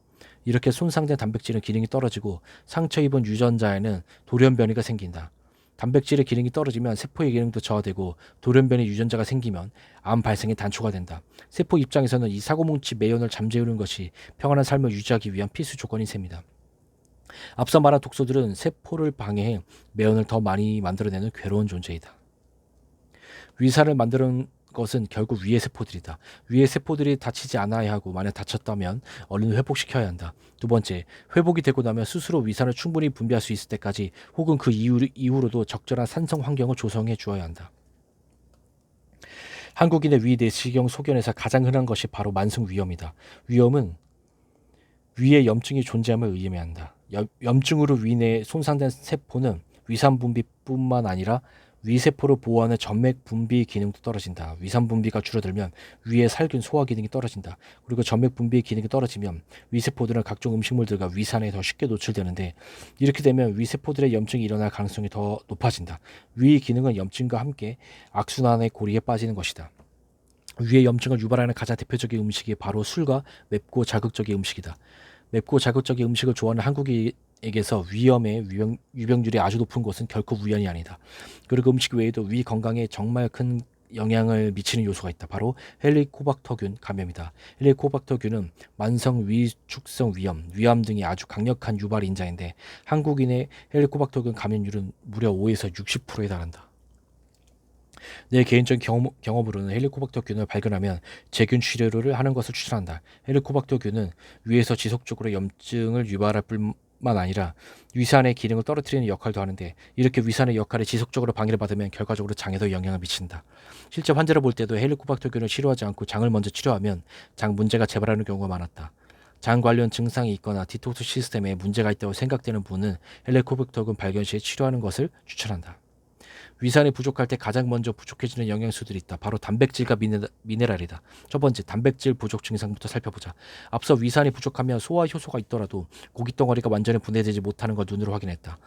A: 이렇게 손상된 단백질은 기능이 떨어지고 상처 입은 유전자에는 돌연변이가 생긴다. 단백질의 기능이 떨어지면 세포의 기능도 저하되고 돌연변이 유전자가 생기면 암 발생이 단초가 된다. 세포 입장에서는 이 사고뭉치 매연을 잠재우는 것이 평안한 삶을 유지하기 위한 필수 조건인 셈이다. 앞서 말한 독소들은 세포를 방해해 매연을 더 많이 만들어내는 괴로운 존재이다. 위산을 만드는 것은 결국 위의 세포들이다. 위의 세포들이 다치지 않아야 하고 만약 다쳤다면 얼른 회복시켜야 한다. 두 번째, 회복이 되고 나면 스스로 위산을 충분히 분비할 수 있을 때까지 혹은 그 이후로도 적절한 산성 환경을 조성해 주어야 한다. 한국인의 위 내시경 소견에서 가장 흔한 것이 바로 만성위염이다. 위염은 위에 염증이 존재함을 의미한다. 염증으로 위 내에 손상된 세포는 위산 분비뿐만 아니라 위세포를 보호하는 점맥 분비 기능도 떨어진다. 위산 분비가 줄어들면 위의 살균 소화 기능이 떨어진다. 그리고 점맥 분비의 기능이 떨어지면 위세포들은 각종 음식물들과 위산에 더 쉽게 노출되는데, 이렇게 되면 위세포들의 염증이 일어날 가능성이 더 높아진다. 위 기능은 염증과 함께 악순환의 고리에 빠지는 것이다. 위의 염증을 유발하는 가장 대표적인 음식이 바로 술과 맵고 자극적인 음식이다. 맵고 자극적인 음식을 좋아하는 한국인에게서 위염의 유병률이 아주 높은 것은 결코 우연이 아니다. 그리고 음식 외에도 위 건강에 정말 큰 영향을 미치는 요소가 있다. 바로 헬리코박터균 감염이다. 헬리코박터균은 만성 위축성 위염, 위암 등이 아주 강력한 유발 인자인데, 한국인의 헬리코박터균 감염률은 무려 5에서 60%에 달한다. 내 개인적인 경험으로는 헬리코박터균을 발견하면 제균 치료를 하는 것을 추천한다. 헬리코박터균은 위에서 지속적으로 염증을 유발할 뿐만 아니라 위산의 기능을 떨어뜨리는 역할도 하는데, 이렇게 위산의 역할에 지속적으로 방해를 받으면 결과적으로 장에도 영향을 미친다. 실제 환자를 볼 때도 헬리코박터균을 치료하지 않고 장을 먼저 치료하면 장 문제가 재발하는 경우가 많았다. 장 관련 증상이 있거나 디톡스 시스템에 문제가 있다고 생각되는 분은 헬리코박터균 발견 시에 치료하는 것을 추천한다. 위산이 부족할 때 가장 먼저 부족해지는 영양소들이 있다. 바로 단백질과 미네랄이다. 첫 번째, 단백질 부족 증상부터 살펴보자. 앞서 위산이 부족하면 소화 효소가 있더라도 고기 덩어리가 완전히 분해되지 못하는 걸 눈으로 확인했다.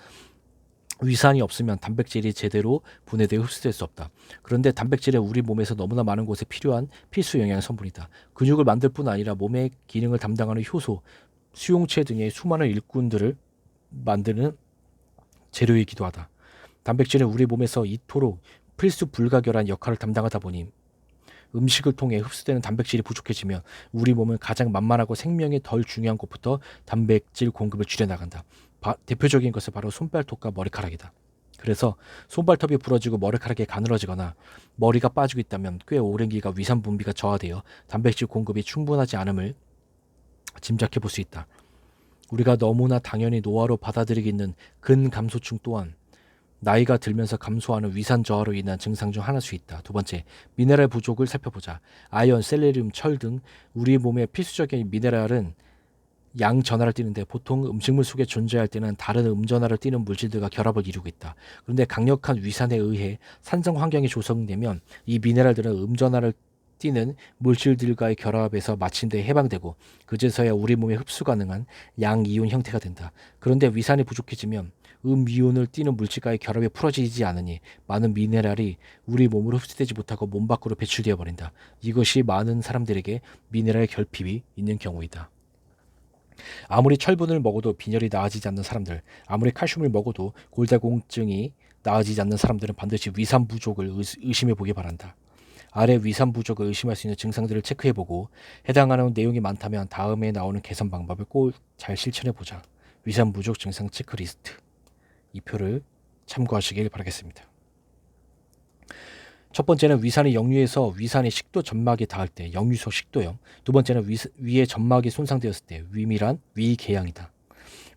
A: 위산이 없으면 단백질이 제대로 분해되어 흡수될 수 없다. 그런데 단백질은 우리 몸에서 너무나 많은 곳에 필요한 필수 영양 성분이다. 근육을 만들 뿐 아니라 몸의 기능을 담당하는 효소, 수용체 등의 수많은 일꾼들을 만드는 재료이기도 하다. 단백질은 우리 몸에서 이토록 필수 불가결한 역할을 담당하다 보니 음식을 통해 흡수되는 단백질이 부족해지면 우리 몸은 가장 만만하고 생명에 덜 중요한 곳부터 단백질 공급을 줄여나간다. 대표적인 것은 바로 손발톱과 머리카락이다. 그래서 손발톱이 부러지고 머리카락이 가늘어지거나 머리가 빠지고 있다면 꽤 오랜 기간 위산 분비가 저하되어 단백질 공급이 충분하지 않음을 짐작해 볼 수 있다. 우리가 너무나 당연히 노화로 받아들이고 있는 근감소증 또한 나이가 들면서 감소하는 위산 저하로 인한 증상 중 하나일 수 있다. 두 번째, 미네랄 부족을 살펴보자. 아연, 셀레늄, 철 등 우리 몸의 필수적인 미네랄은 양 전하를 띠는데, 보통 음식물 속에 존재할 때는 다른 음전하를 띠는 물질들과 결합을 이루고 있다. 그런데 강력한 위산에 의해 산성 환경이 조성되면 이 미네랄들은 음전하를 띠는 물질들과의 결합에서 마침내 해방되고 그제서야 우리 몸에 흡수 가능한 양이온 형태가 된다. 그런데 위산이 부족해지면 음이온을 띠는 물질과의 결합이 풀어지지 않으니 많은 미네랄이 우리 몸으로 흡수되지 못하고 몸 밖으로 배출되어 버린다. 이것이 많은 사람들에게 미네랄 결핍이 있는 경우이다. 아무리 철분을 먹어도 빈혈이 나아지지 않는 사람들, 아무리 칼슘을 먹어도 골다공증이 나아지지 않는 사람들은 반드시 위산 부족을 의심해 보기 바란다. 아래 위산 부족을 의심할 수 있는 증상들을 체크해보고 해당하는 내용이 많다면 다음에 나오는 개선 방법을 꼭 잘 실천해보자. 위산 부족 증상 체크리스트. 이 표를 참고하시길 바라겠습니다. 첫 번째는 위산이 역류해서 위산의 식도 점막에 닿을 때 역류소 식도염. 두 번째는 위의 점막이 손상되었을 때 위밀한 위궤양이다.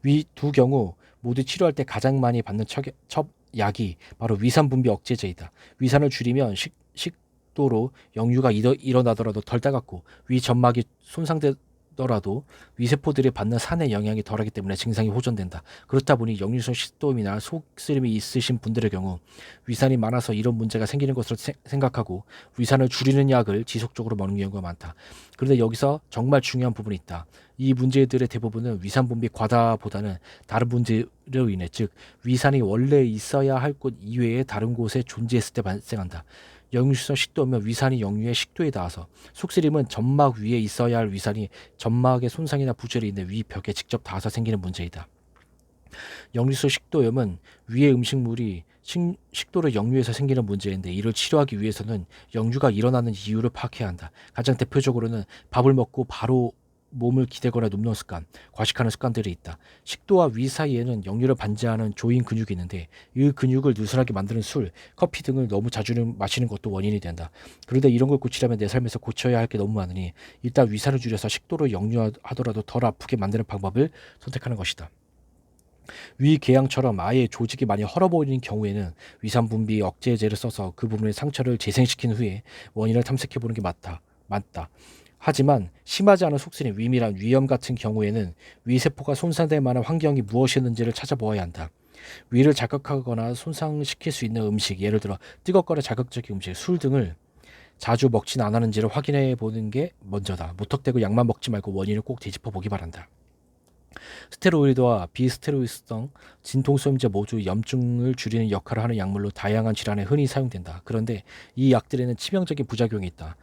A: 위 두 경우 모두 치료할 때 가장 많이 받는 첫 약이 바로 위산 분비 억제제이다. 위산을 줄이면 식도로 역류가 일어나더라도 덜 따갑고 위 점막이 손상되더라도 위세포들이 받는 산의 영향이 덜하기 때문에 증상이 호전된다. 그렇다 보니 역류성 식도염이나 속쓰림이 있으신 분들의 경우 위산이 많아서 이런 문제가 생기는 것으로 생각하고 위산을 줄이는 약을 지속적으로 먹는 경우가 많다. 그런데 여기서 정말 중요한 부분이 있다. 이 문제들의 대부분은 위산 분비 과다보다는 다른 문제로 인해, 즉 위산이 원래 있어야 할 곳 이외에 다른 곳에 존재했을 때 발생한다. 역류성 식도염은 위산이 역류해 식도에 닿아서, 속쓰림은 점막 위에 있어야 할 위산이 점막의 손상이나 부절이 있는 위 벽에 직접 닿아서 생기는 문제이다. 역류성 식도염은 위의 음식물이 식도로 역류해서 생기는 문제인데, 이를 치료하기 위해서는 역류가 일어나는 이유를 파악해야 한다. 가장 대표적으로는 밥을 먹고 바로 몸을 기대거나 눕는 습관, 과식하는 습관들이 있다. 식도와 위 사이에는 역류를 방지하는 조인 근육이 있는데 이 근육을 느슨하게 만드는 술, 커피 등을 너무 자주 마시는 것도 원인이 된다. 그런데 이런 걸 고치려면 내 삶에서 고쳐야 할 게 너무 많으니 일단 위산을 줄여서 식도를 역류하더라도 덜 아프게 만드는 방법을 선택하는 것이다. 위 궤양처럼 아예 조직이 많이 헐어 보이는 경우에는 위산 분비 억제제를 써서 그 부분의 상처를 재생시킨 후에 원인을 탐색해 보는 게 맞다. 하지만 심하지 않은 속쓰림, 위밀한 위염 같은 경우에는 위세포가 손상될 만한 환경이 무엇이었는지를 찾아보아야 한다. 위를 자극하거나 손상시킬 수 있는 음식, 예를 들어 뜨겁거나 자극적인 음식, 술 등을 자주 먹진 않았는지를 확인해 보는 게 먼저다. 무턱대고 약만 먹지 말고 원인을 꼭 되짚어 보기 바란다. 스테로이드와 비스테로이드성 진통소염제 모두 염증을 줄이는 역할을 하는 약물로 다양한 질환에 흔히 사용된다. 그런데 이 약들에는 치명적인 부작용이 있다.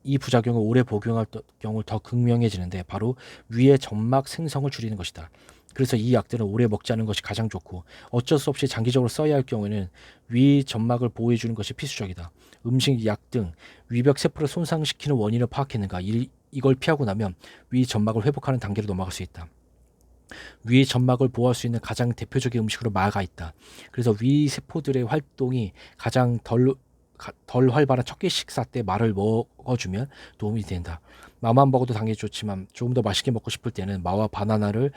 A: 이 부작용을 오래 복용할 경우 더 극명해지는데 바로 위의 점막 생성을 줄이는 것이다. 그래서 이 약들은 오래 먹지 않는 것이 가장 좋고 어쩔 수 없이 장기적으로 써야 할 경우에는 위 점막을 보호해 주는 것이 필수적이다. 음식, 약 등 위벽 세포를 손상시키는 원인을 파악했는가? 이걸 피하고 나면 위 점막을 회복하는 단계로 넘어갈 수 있다. 위 점막을 보호할 수 있는 가장 대표적인 음식으로 마가 있다. 그래서 위 세포들의 활동이 가장 덜 활발한 첫 끼 식사 때 마를 먹어주면 도움이 된다. 마만 먹어도 당연히 좋지만 조금 더 맛있게 먹고 싶을 때는 마와 바나나를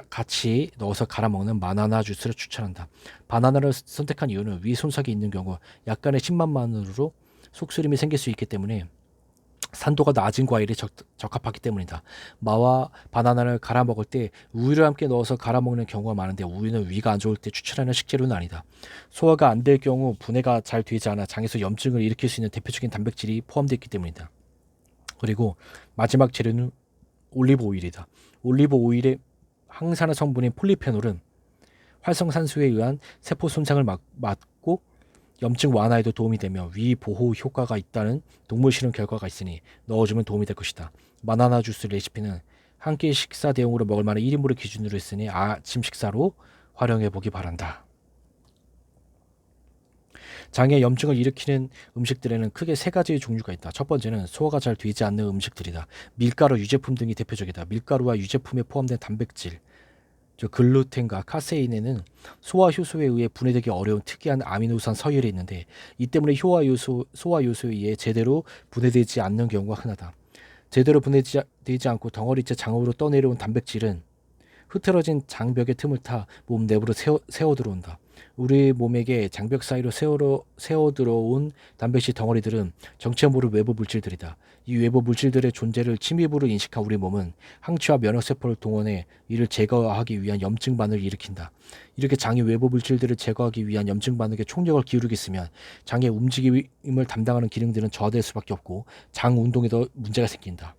A: 같이 넣어서 갈아 먹는 바나나 주스를 추천한다. 바나나를 선택한 이유는 위 손상이 있는 경우 약간의 신맛만으로 속쓰림이 생길 수 있기 때문에 산도가 낮은 과일에 적합하기 때문이다. 마와 바나나를 갈아 먹을 때 우유를 함께 넣어서 갈아 먹는 경우가 많은데 우유는 위가 안 좋을 때 추천하는 식재료는 아니다. 소화가 안 될 경우 분해가 잘 되지 않아 장에서 염증을 일으킬 수 있는 대표적인 단백질이 포함되어 있기 때문이다. 그리고 마지막 재료는 올리브 오일이다. 올리브 오일의 항산화 성분인 폴리페놀은 활성산소에 의한 세포 손상을 막고 염증 완화에도 도움이 되며 위 보호 효과가 있다는 동물 실험 결과가 있으니 넣어주면 도움이 될 것이다. 바나나 주스 레시피는 한 끼 식사 대용으로 먹을 만한 1인분을 기준으로 했으니 아침 식사로 활용해 보기 바란다. 장에 염증을 일으키는 음식들에는 크게 세 가지의 종류가 있다. 첫 번째는 소화가 잘 되지 않는 음식들이다. 밀가루, 유제품 등이 대표적이다. 밀가루와 유제품에 포함된 단백질, 글루텐과 카세인에는 소화 효소에 의해 분해되기 어려운 특이한 아미노산 서열이 있는데 이 때문에 소화 요소에 의해 제대로 분해되지 않는 경우가 흔하다. 제대로 분해되지 않고 덩어리째 장으로 떠내려온 단백질은 흐트러진 장벽의 틈을 타 몸 내부로 새어 들어온다. 우리 몸에게 장벽 사이로 새어 들어온 단백질 덩어리들은 정체 모를 외부 물질들이다. 이 외부 물질들의 존재를 침입으로 인식한 우리 몸은 항체와 면역세포를 동원해 이를 제거하기 위한 염증 반응을 일으킨다. 이렇게 장이 외부 물질들을 제거하기 위한 염증 반응에 총력을 기울이겠으면 장의 움직임을 담당하는 기능들은 저하될 수밖에 없고 장 운동에도 문제가 생긴다.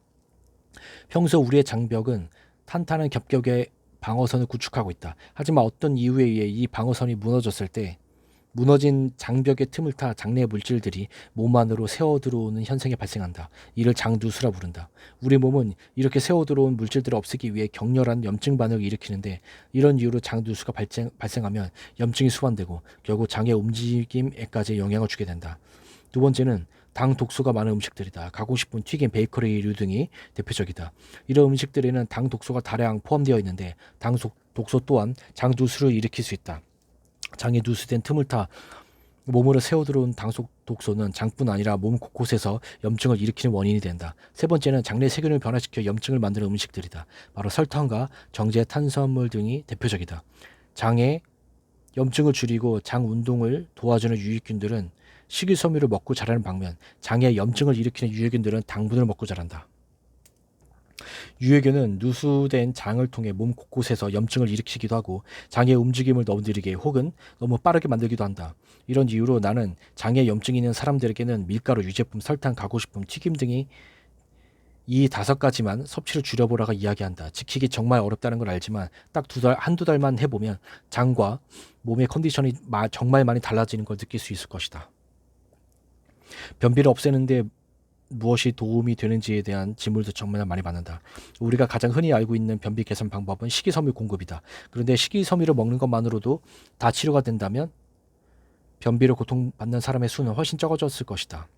A: 평소 우리의 장벽은 탄탄한 겹격의 방어선을 구축하고 있다. 하지만 어떤 이유에 의해 이 방어선이 무너졌을 때 무너진 장벽의 틈을 타 장내 물질들이 몸 안으로 새어 들어오는 현상이 발생한다. 이를 장누수라 부른다. 우리 몸은 이렇게 새어 들어온 물질들을 없애기 위해 격렬한 염증 반응을 일으키는데 이런 이유로 장누수가 발생하면 염증이 수반되고 결국 장의 움직임에까지 영향을 주게 된다. 두 번째는 당 독소가 많은 음식들이다. 가공식품, 튀김, 베이커리류 등이 대표적이다. 이런 음식들에는 당 독소가 다량 포함되어 있는데 당 독소 또한 장 누수를 일으킬 수 있다. 장에 누수된 틈을 타 몸으로 새어들어온 당 독소는 장뿐 아니라 몸 곳곳에서 염증을 일으키는 원인이 된다. 세 번째는 장내 세균을 변화시켜 염증을 만드는 음식들이다. 바로 설탕과 정제 탄수화물 등이 대표적이다. 장에 염증을 줄이고 장 운동을 도와주는 유익균들은 식이섬유를 먹고 자라는 반면 장에 염증을 일으키는 유해균들은 당분을 먹고 자란다. 유해균은 누수된 장을 통해 몸 곳곳에서 염증을 일으키기도 하고 장의 움직임을 너무 느리게 혹은 너무 빠르게 만들기도 한다. 이런 이유로 나는 장에 염증이 있는 사람들에게는 밀가루, 유제품, 설탕, 가공식품, 튀김 등이 이 5가지만 섭취를 줄여보라고 이야기한다. 지키기 정말 어렵다는 걸 알지만 딱 한두 달만 해보면 장과 몸의 컨디션이 정말 많이 달라지는 걸 느낄 수 있을 것이다. 변비를 없애는데 무엇이 도움이 되는지에 대한 질문도 정말 많이 받는다. 우리가 가장 흔히 알고 있는 변비 개선 방법은 식이섬유 공급이다. 그런데 식이섬유를 먹는 것만으로도 다 치료가 된다면 변비로 고통받는 사람의 수는 훨씬 적어졌을 것이다.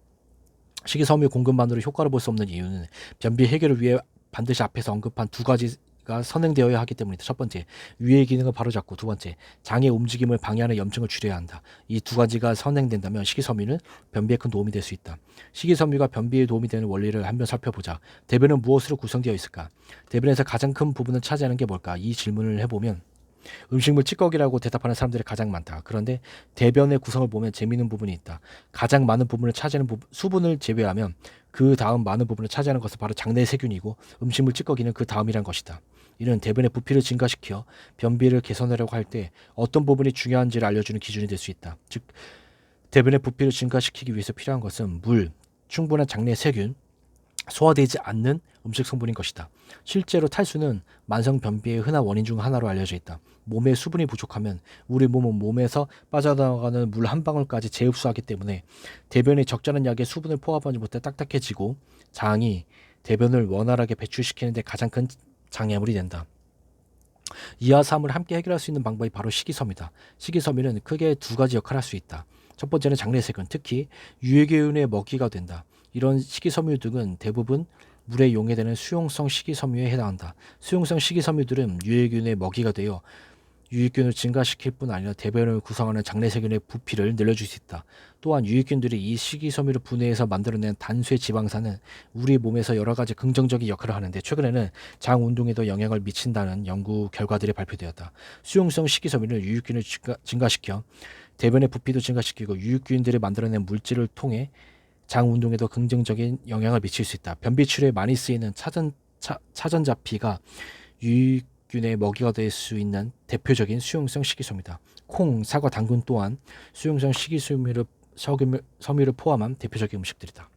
A: 식이섬유 공급만으로 효과를 볼 수 없는 이유는 변비 해결을 위해 반드시 앞에서 언급한 두 가지가 선행되어야 하기 때문이다. 첫 번째, 위의 기능을 바로잡고, 두 번째, 장의 움직임을 방해하는 염증을 줄여야 한다. 이 두 가지가 선행된다면 식이섬유는 변비에 큰 도움이 될 수 있다. 식이섬유가 변비에 도움이 되는 원리를 한번 살펴보자. 대변은 무엇으로 구성되어 있을까? 대변에서 가장 큰 부분을 차지하는 게 뭘까? 이 질문을 해보면 음식물 찌꺼기라고 대답하는 사람들이 가장 많다. 그런데 대변의 구성을 보면 재미있는 부분이 있다. 가장 많은 부분을 차지하는 수분을 제외하면 그 다음 많은 부분을 차지하는 것은 바로 장내 세균이고, 음식물 찌꺼기는 그 다음이란 것이다. 이는 대변의 부피를 증가시켜 변비를 개선하려고 할 때 어떤 부분이 중요한지를 알려주는 기준이 될 수 있다. 즉, 대변의 부피를 증가시키기 위해서 필요한 것은 물, 충분한 장내 세균, 소화되지 않는 음식 성분인 것이다. 실제로 탈수는 만성 변비의 흔한 원인 중 하나로 알려져 있다. 몸에 수분이 부족하면 우리 몸은 몸에서 빠져나가는 물 한 방울까지 재흡수하기 때문에 대변에 적절한 양의 수분을 포함하지 못해 딱딱해지고, 장이 대변을 원활하게 배출시키는 데 가장 큰 장애물이 된다. 이하 사항을 함께 해결할 수 있는 방법이 바로 식이섬유다. 식이섬유는 크게 두 가지 역할을 할 수 있다. 첫 번째는 장내세균, 특히 유해균의 먹이가 된다. 이런 식이섬유 등은 대부분 물에 용해되는 수용성 식이섬유에 해당한다. 수용성 식이섬유들은 유해균의 먹이가 되어 유익균을 증가시킬 뿐 아니라 대변을 구성하는 장내세균의 부피를 늘려줄 수 있다. 또한 유익균들이 이 식이섬유를 분해해서 만들어낸 단수의 지방산은 우리 몸에서 여러 가지 긍정적인 역할을 하는데, 최근에는 장 운동에도 영향을 미친다는 연구 결과들이 발표되었다. 수용성 식이섬유는 유익균을 증가시켜 대변의 부피도 증가시키고, 유익균들이 만들어낸 물질을 통해 장 운동에도 긍정적인 영향을 미칠 수 있다. 변비 치료에 많이 쓰이는 차전자피가 유익균의 먹이가 될 수 있는 대표적인 수용성 식이섬유다. 콩, 사과, 당근 또한 수용성 식이섬유를 포함한 대표적인 음식들이다.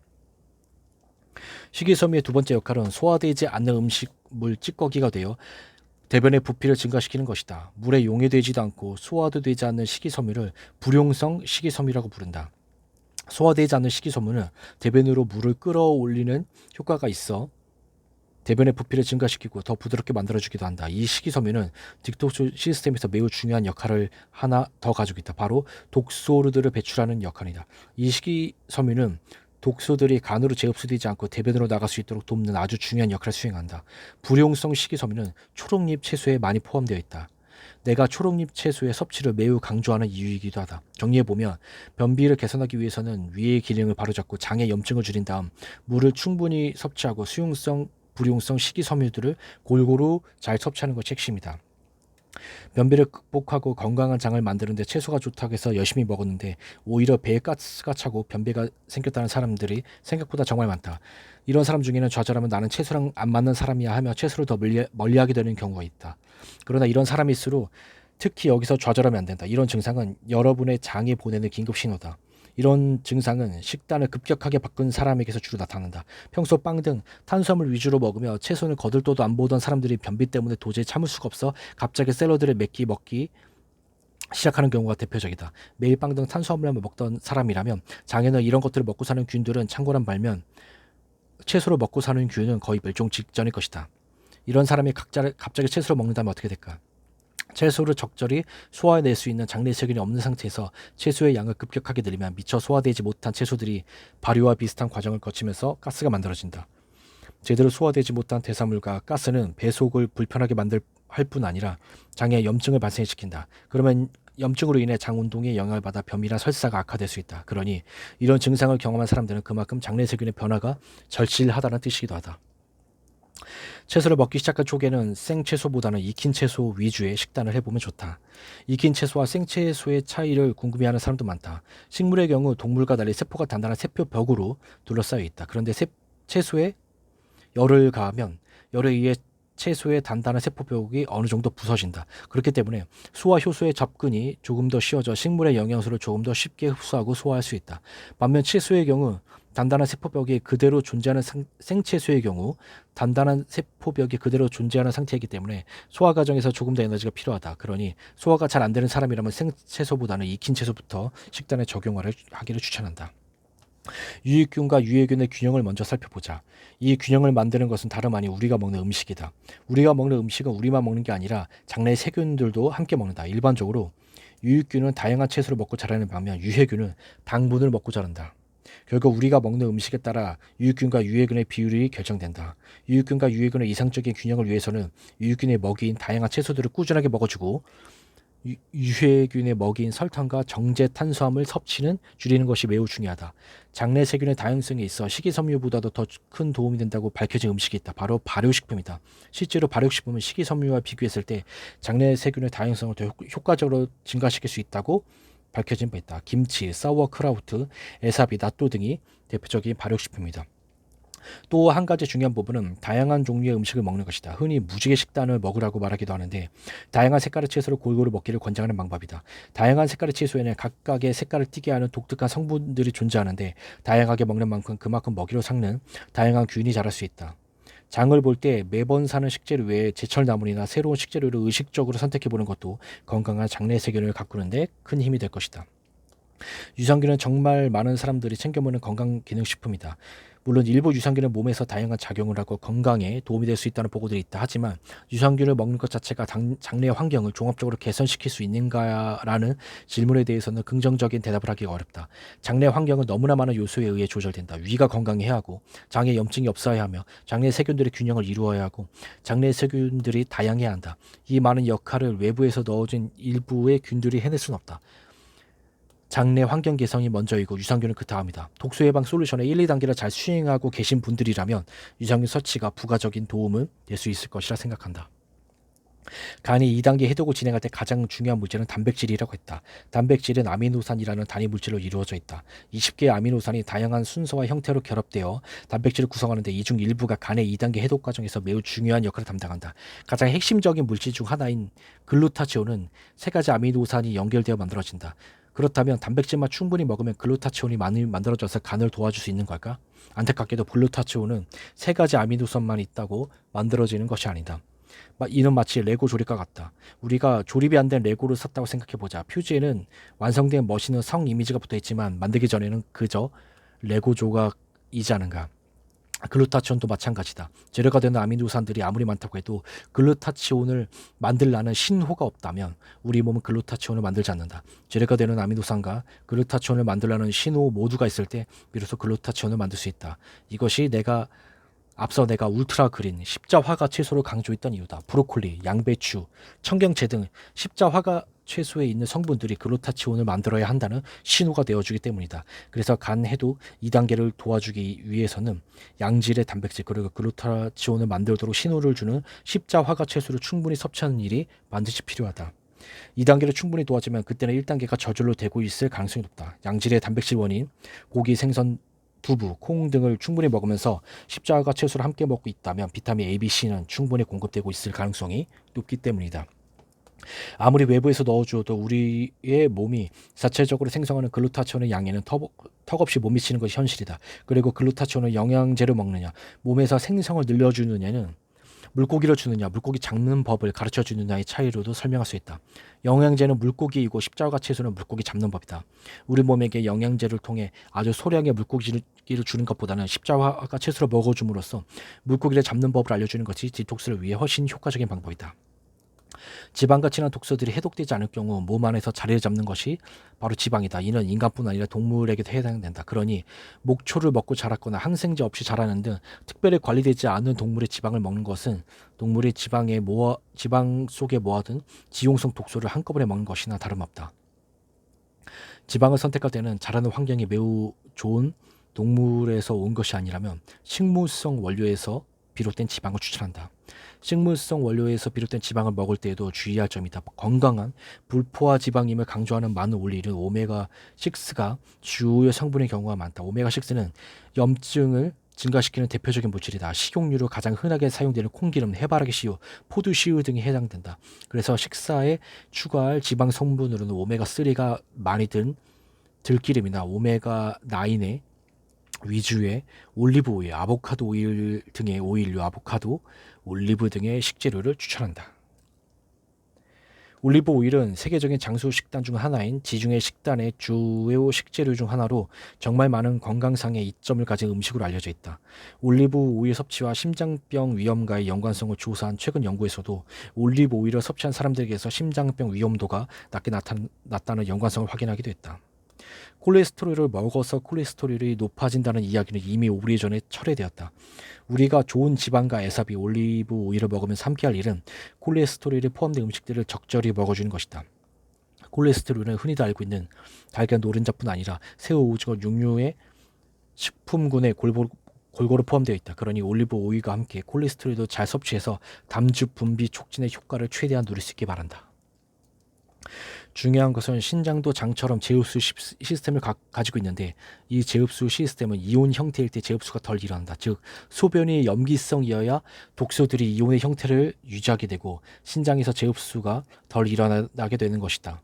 A: 식이섬유의 두 번째 역할은 소화되지 않는 음식물 찌꺼기가 되어 대변의 부피를 증가시키는 것이다. 물에 용해되지도 않고 소화도 되지 않는 식이섬유를 불용성 식이섬유라고 부른다. 소화되지 않는 식이섬유는 대변으로 물을 끌어올리는 효과가 있어 대변의 부피를 증가시키고 더 부드럽게 만들어주기도 한다. 이 식이섬유는 딕톡스 시스템에서 매우 중요한 역할을 하나 더 가지고 있다. 바로 독소들을 배출하는 역할이다. 이 식이섬유는 독소들이 간으로 재흡수되지 않고 대변으로 나갈 수 있도록 돕는 아주 중요한 역할을 수행한다. 불용성 식이섬유는 초록잎 채소에 많이 포함되어 있다. 내가 초록잎 채소의 섭취를 매우 강조하는 이유이기도 하다. 정리해보면 변비를 개선하기 위해서는 위의 기능을 바로잡고 장의 염증을 줄인 다음 물을 충분히 섭취하고 수용성, 불용성 식이섬유들을 골고루 잘 섭취하는 것이 핵심이다. 변비를 극복하고 건강한 장을 만드는데 채소가 좋다고 해서 열심히 먹었는데 오히려 배에 가스가 차고 변비가 생겼다는 사람들이 생각보다 정말 많다. 이런 사람 중에는 좌절하면 나는 채소랑 안 맞는 사람이야 하며 채소를 더 멀리하게 되는 경우가 있다. 그러나 이런 사람일수록 특히 여기서 좌절하면 안 된다. 이런 증상은 여러분의 장이 보내는 긴급 신호다. 이런 증상은 식단을 급격하게 바꾼 사람에게서 주로 나타난다. 평소 빵 등 탄수화물 위주로 먹으며 채소는 거들떠도 안 보던 사람들이 변비 때문에 도저히 참을 수가 없어 갑자기 샐러드를 몇 끼 먹기 시작하는 경우가 대표적이다. 매일 빵 등 탄수화물만 먹던 사람이라면 장에는 이런 것들을 먹고 사는 균들은 창고란 말면 채소를 먹고 사는 균은 거의 멸종 직전일 것이다. 이런 사람이 갑자기 채소를 먹는다면 어떻게 될까? 채소를 적절히 소화해낼 수 있는 장내 세균이 없는 상태에서 채소의 양을 급격하게 늘리면 미처 소화되지 못한 채소들이 발효와 비슷한 과정을 거치면서 가스가 만들어진다. 제대로 소화되지 못한 대사물과 가스는 배속을 불편하게 할 뿐 아니라 장에 염증을 발생시킨다. 그러면 염증으로 인해 장 운동에 영향을 받아 변비나 설사가 악화될 수 있다. 그러니 이런 증상을 경험한 사람들은 그만큼 장내 세균의 변화가 절실하다는 뜻이기도 하다. 채소를 먹기 시작한 초기에는 생채소보다는 익힌 채소 위주의 식단을 해보면 좋다. 익힌 채소와 생채소의 차이를 궁금해하는 사람도 많다. 식물의 경우 동물과 달리 세포가 단단한 세포벽으로 둘러싸여 있다. 그런데 채소에 열을 가하면 열에 의해 채소의 단단한 세포벽이 어느 정도 부서진다. 그렇기 때문에 소화 효소의 접근이 조금 더 쉬워져 식물의 영양소를 조금 더 쉽게 흡수하고 소화할 수 있다. 반면 채소의 경우 단단한 세포벽이 그대로 존재하는 생채소의 경우 단단한 세포벽이 그대로 존재하는 상태이기 때문에 소화 과정에서 조금 더 에너지가 필요하다. 그러니 소화가 잘 안 되는 사람이라면 생채소보다는 익힌 채소부터 식단에 적용하기를 추천한다. 유익균과 유해균의 균형을 먼저 살펴보자. 이 균형을 만드는 것은 다름 아닌 우리가 먹는 음식이다. 우리가 먹는 음식은 우리만 먹는 게 아니라 장내 세균들도 함께 먹는다. 일반적으로 유익균은 다양한 채소를 먹고 자라는 반면 유해균은 당분을 먹고 자란다. 결국 우리가 먹는 음식에 따라 유익균과 유해균의 비율이 결정된다. 유익균과 유해균의 이상적인 균형을 위해서는 유익균의 먹이인 다양한 채소들을 꾸준하게 먹어주고 유해균의 먹이인 설탕과 정제 탄수화물 섭취는 줄이는 것이 매우 중요하다. 장내 세균의 다양성에 있어 식이섬유보다도 더 큰 도움이 된다고 밝혀진 음식이 있다. 바로 발효식품이다. 실제로 발효식품은 식이섬유와 비교했을 때 장내 세균의 다양성을 더 효과적으로 증가시킬 수 있다고 밝혀진 바 있다. 김치, 사워크라우트, 에사비, 낫또 등이 대표적인 발효식품이다. 또 한 가지 중요한 부분은 다양한 종류의 음식을 먹는 것이다. 흔히 무지개 식단을 먹으라고 말하기도 하는데 다양한 색깔의 채소를 골고루 먹기를 권장하는 방법이다. 다양한 색깔의 채소에는 각각의 색깔을 띠게 하는 독특한 성분들이 존재하는데 다양하게 먹는 만큼 그만큼 먹이로 삭는 다양한 균이 자랄 수 있다. 장을 볼 때 매번 사는 식재료 외에 제철 나물이나 새로운 식재료를 의식적으로 선택해보는 것도 건강한 장내 세균을 가꾸는 데 큰 힘이 될 것이다. 유산균은 정말 많은 사람들이 챙겨 먹는 건강기능식품이다. 물론 일부 유산균은 몸에서 다양한 작용을 하고 건강에 도움이 될 수 있다는 보고들이 있다 하지만 유산균을 먹는 것 자체가 장내 환경을 종합적으로 개선시킬 수 있는가라는 질문에 대해서는 긍정적인 대답을 하기가 어렵다. 장내 환경은 너무나 많은 요소에 의해 조절된다. 위가 건강해야 하고 장에 염증이 없어야 하며 장내 세균들의 균형을 이루어야 하고 장내 세균들이 다양해야 한다. 이 많은 역할을 외부에서 넣어진 일부의 균들이 해낼 수는 없다. 장내 환경 개선이 먼저이고 유산균은 그 다음이다. 독소 예방 솔루션의 1, 2단계를 잘 수행하고 계신 분들이라면 유산균 섭취가 부가적인 도움은 될 수 있을 것이라 생각한다. 간이 2단계 해독을 진행할 때 가장 중요한 물질은 단백질이라고 했다. 단백질은 아미노산이라는 단위 물질로 이루어져 있다. 20개의 아미노산이 다양한 순서와 형태로 결합되어 단백질을 구성하는데 이 중 일부가 간의 2단계 해독 과정에서 매우 중요한 역할을 담당한다. 가장 핵심적인 물질 중 하나인 글루타치온은 3가지 아미노산이 연결되어 만들어진다. 그렇다면 단백질만 충분히 먹으면 글루타치온이 많이 만들어져서 간을 도와줄 수 있는 걸까? 안타깝게도 글루타치온은 3가지 아미노산만 있다고 만들어지는 것이 아니다. 이는 마치 레고 조립과 같다. 우리가 조립이 안 된 레고를 샀다고 생각해보자. 표지에는 완성된 멋있는 성 이미지가 붙어있지만 만들기 전에는 그저 레고 조각이지 않은가. 글루타치온도 마찬가지다. 재료가 되는 아미노산들이 아무리 많다고 해도 글루타치온을 만들라는 신호가 없다면 우리 몸은 글루타치온을 만들지 않는다. 재료가 되는 아미노산과 글루타치온을 만들라는 신호 모두가 있을 때 비로소 글루타치온을 만들 수 있다. 이것이 앞서 내가 울트라 그린 십자화가 채소를 강조했던 이유다. 브로콜리, 양배추, 청경채 등 십자화가 채소에 있는 성분들이 글루타치온을 만들어야 한다는 신호가 되어주기 때문이다. 그래서 간 해독 2단계를 도와주기 위해서는 양질의 단백질 그리고 글루타치온을 만들도록 신호를 주는 십자화가 채소를 충분히 섭취하는 일이 반드시 필요하다. 2단계를 충분히 도와주면 그때는 1단계가 저절로 되고 있을 가능성이 높다. 양질의 단백질 원인, 고기, 생선, 두부, 콩 등을 충분히 먹으면서 십자가 채소를 함께 먹고 있다면 비타민 A, B, C는 충분히 공급되고 있을 가능성이 높기 때문이다. 아무리 외부에서 넣어줘도 우리의 몸이 자체적으로 생성하는 글루타치온의 양에는 턱없이 못 미치는 것이 현실이다. 그리고 글루타치온을 영양제로 먹느냐, 몸에서 생성을 늘려주느냐는 물고기를 주느냐, 물고기 잡는 법을 가르쳐 주느냐의 차이로도 설명할 수 있다. 영양제는 물고기이고 십자가 채소는 물고기 잡는 법이다. 우리 몸에게 영양제를 통해 아주 소량의 물고기를 주는 것보다는 십자가 채소를 먹어줌으로써 물고기를 잡는 법을 알려주는 것이 디톡스를 위해 훨씬 효과적인 방법이다. 지방과 친한 독소들이 해독되지 않을 경우 몸 안에서 자리를 잡는 것이 바로 지방이다. 이는 인간뿐 아니라 동물에게도 해당된다. 그러니 목초를 먹고 자랐거나 항생제 없이 자라는 등 특별히 관리되지 않은 동물의 지방을 먹는 것은 동물의 지방 속에 모아둔 지용성 독소를 한꺼번에 먹는 것이나 다름없다. 지방을 선택할 때는 자라는 환경이 매우 좋은 동물에서 온 것이 아니라면 식물성 원료에서 비롯된 지방을 추천한다. 식물성 원료에서 비롯된 지방을 먹을 때에도 주의할 점이 있다. 건강한 불포화 지방임을 강조하는 많은 올리는 오메가6가 주요 성분의 경우가 많다. 오메가6는 염증을 증가시키는 대표적인 물질이다. 식용유로 가장 흔하게 사용되는 콩기름, 해바라기 씨유, 포도 씨유 등이 해당된다. 그래서 식사에 추가할 지방 성분으로는 오메가3가 많이 든 들기름이나 오메가9의 위주의 올리브 오일, 아보카도 오일 등의 오일류, 아보카도, 올리브 등의 식재료를 추천한다. 올리브 오일은 세계적인 장수 식단 중 하나인 지중해 식단의 주요 식재료 중 하나로 정말 많은 건강상의 이점을 가진 음식으로 알려져 있다. 올리브 오일 섭취와 심장병 위험과의 연관성을 조사한 최근 연구에서도 올리브 오일을 섭취한 사람들에게서 심장병 위험도가 낮게 나타나는 연관성을 확인하기도 했다. 콜레스테롤을 먹어서 콜레스테롤이 높아진다는 이야기는 이미 오래전에 철회되었다. 우리가 좋은 지방과 에사비, 올리브 오일을 먹으면서 함께 할 일은 콜레스테롤이 포함된 음식들을 적절히 먹어주는 것이다. 콜레스테롤은 흔히도 알고 있는 달걀, 노른자뿐 아니라 새우, 오징어, 육류의 식품군에 골고루 포함되어 있다. 그러니 올리브 오일과 함께 콜레스테롤도 잘 섭취해서 담즙 분비 촉진의 효과를 최대한 누릴 수 있기 바란다. 중요한 것은 신장도 장처럼 제흡수 시스템을 가지고 있는데 이 제흡수 시스템은 이온 형태일 때 제흡수가 덜 일어난다. 즉 소변이 염기성이어야 독소들이 이온의 형태를 유지하게 되고 신장에서 제흡수가 덜 일어나게 되는 것이다.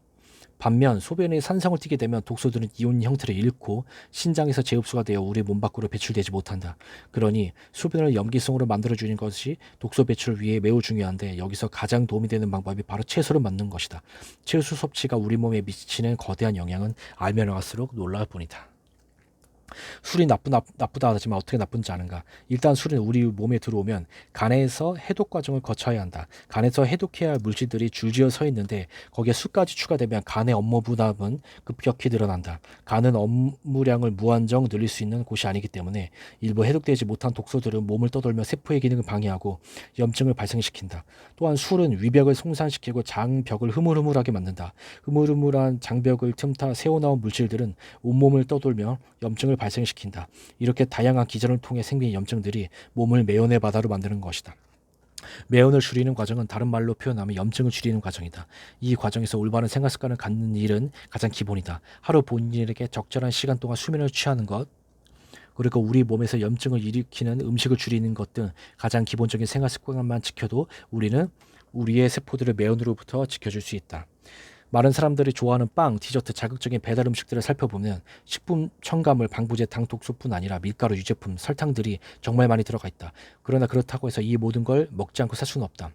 A: 반면 소변에 산성을 띠게 되면 독소들은 이온 형태를 잃고 신장에서 제흡수가 되어 우리 몸 밖으로 배출되지 못한다. 그러니 소변을 염기성으로 만들어주는 것이 독소 배출을 위해 매우 중요한데 여기서 가장 도움이 되는 방법이 바로 채소를 먹는 것이다. 채소 섭취가 우리 몸에 미치는 거대한 영향은 알면 알수록 놀라울 뿐이다. 술이 나쁘다 하지만 어떻게 나쁜지 아는가? 일단 술은 우리 몸에 들어오면 간에서 해독 과정을 거쳐야 한다. 간에서 해독해야 할 물질들이 줄지어 서 있는데 거기에 술까지 추가되면 간의 업무 부담은 급격히 늘어난다. 간은 업무량을 무한정 늘릴 수 있는 곳이 아니기 때문에 일부 해독되지 못한 독소들은 몸을 떠돌며 세포의 기능을 방해하고 염증을 발생시킨다. 또한 술은 위벽을 송산시키고 장벽을 흐물흐물하게 만든다. 흐물흐물한 장벽을 틈타 새어나온 물질들은 온몸을 떠돌며 염증을 발생시킨다. 이렇게 다양한 기전을 통해 생긴 염증들이 몸을 매연의 바다로 만드는 것이다. 매연을 줄이는 과정은 다른 말로 표현하면 염증을 줄이는 과정이다. 이 과정에서 올바른 생활 습관을 갖는 일은 가장 기본이다. 하루 본인에게 적절한 시간 동안 수면을 취하는 것, 그리고 우리 몸에서 염증을 일으키는 음식을 줄이는 것 등 가장 기본적인 생활 습관만 지켜도 우리는 우리의 세포들을 매연으로부터 지켜줄 수 있다. 많은 사람들이 좋아하는 빵, 디저트, 자극적인 배달 음식들을 살펴보면 식품 첨가물, 방부제, 당독소뿐 아니라 밀가루, 유제품, 설탕들이 정말 많이 들어가 있다. 그러나 그렇다고 해서 이 모든 걸 먹지 않고 살 수는 없다.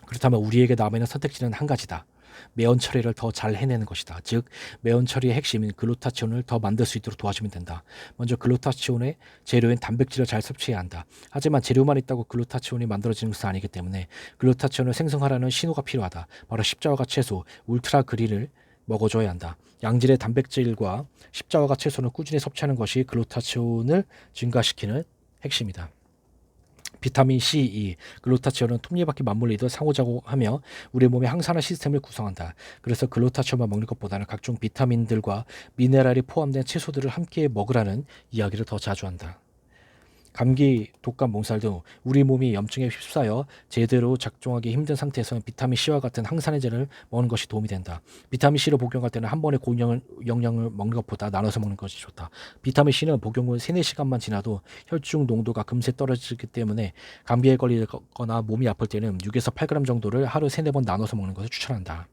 A: 그렇다면 우리에게 남아있는 선택지는 한 가지다. 매연 처리를 더 잘 해내는 것이다. 즉 매연 처리의 핵심인 글루타치온을 더 만들 수 있도록 도와주면 된다. 먼저 글루타치온의 재료인 단백질을 잘 섭취해야 한다. 하지만 재료만 있다고 글루타치온이 만들어지는 것은 아니기 때문에 글루타치온을 생성하라는 신호가 필요하다. 바로 십자화가 채소, 울트라 그린을 먹어줘야 한다. 양질의 단백질과 십자화가 채소는 꾸준히 섭취하는 것이 글루타치온을 증가시키는 핵심이다. 비타민 C, E, 글루타치온은 톱니바퀴 맞물리듯 상호작용하며 우리 몸의 항산화 시스템을 구성한다. 그래서 글루타치온만 먹는 것보다는 각종 비타민들과 미네랄이 포함된 채소들을 함께 먹으라는 이야기를 더 자주 한다. 감기, 독감, 몸살 등 우리 몸이 염증에 휩싸여 제대로 작동하기 힘든 상태에서는 비타민 C와 같은 항산화제를 먹는 것이 도움이 된다. 비타민 C를 복용할 때는 한 번에 영양을 먹는 것보다 나눠서 먹는 것이 좋다. 비타민 C는 복용 후 3, 4시간만 지나도 혈중 농도가 금세 떨어지기 때문에 감기에 걸리거나 몸이 아플 때는 6에서 8g 정도를 하루 3, 4번 나눠서 먹는 것을 추천한다.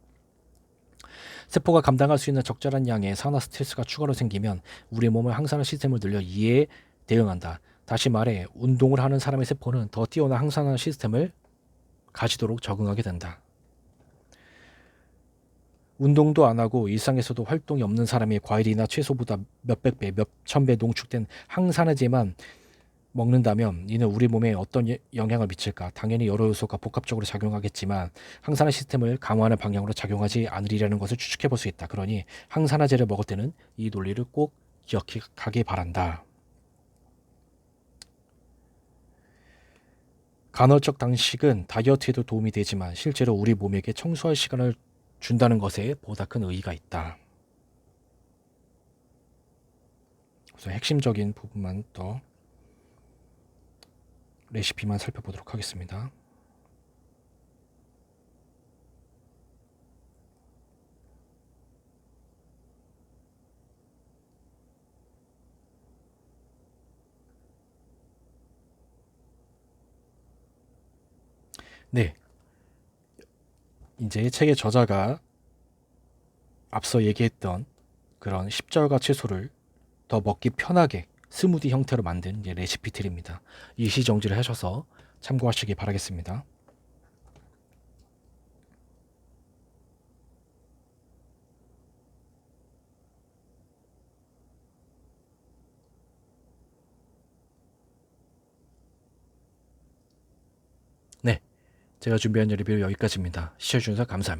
A: 세포가 감당할 수 있는 적절한 양의 산화 스트레스가 추가로 생기면 우리 몸의 항산화 시스템을 늘려 이에 대응한다. 다시 말해 운동을 하는 사람의 세포는 더 뛰어난 항산화 시스템을 가지도록 적응하게 된다. 운동도 안 하고 일상에서도 활동이 없는 사람이 과일이나 채소보다 몇백 배, 몇천 배 농축된 항산화제만 먹는다면 이는 우리 몸에 어떤 영향을 미칠까? 당연히 여러 요소가 복합적으로 작용하겠지만 항산화 시스템을 강화하는 방향으로 작용하지 않으리라는 것을 추측해 볼 수 있다. 그러니 항산화제를 먹을 때는 이 논리를 꼭 기억하기 바란다. 간헐적 단식은 다이어트에도 도움이 되지만 실제로 우리 몸에게 청소할 시간을 준다는 것에 보다 큰 의의가 있다. 그래서 핵심적인 부분만 더 레시피만 살펴보도록 하겠습니다. 네, 이제 책의 저자가 앞서 얘기했던 그런 십자가 채소를 더 먹기 편하게 스무디 형태로 만든 레시피들입니다. 일시정지를 하셔서 참고하시기 바라겠습니다. 네, 제가 준비한 리뷰 여기까지입니다. 시청해주셔서 감사합니다.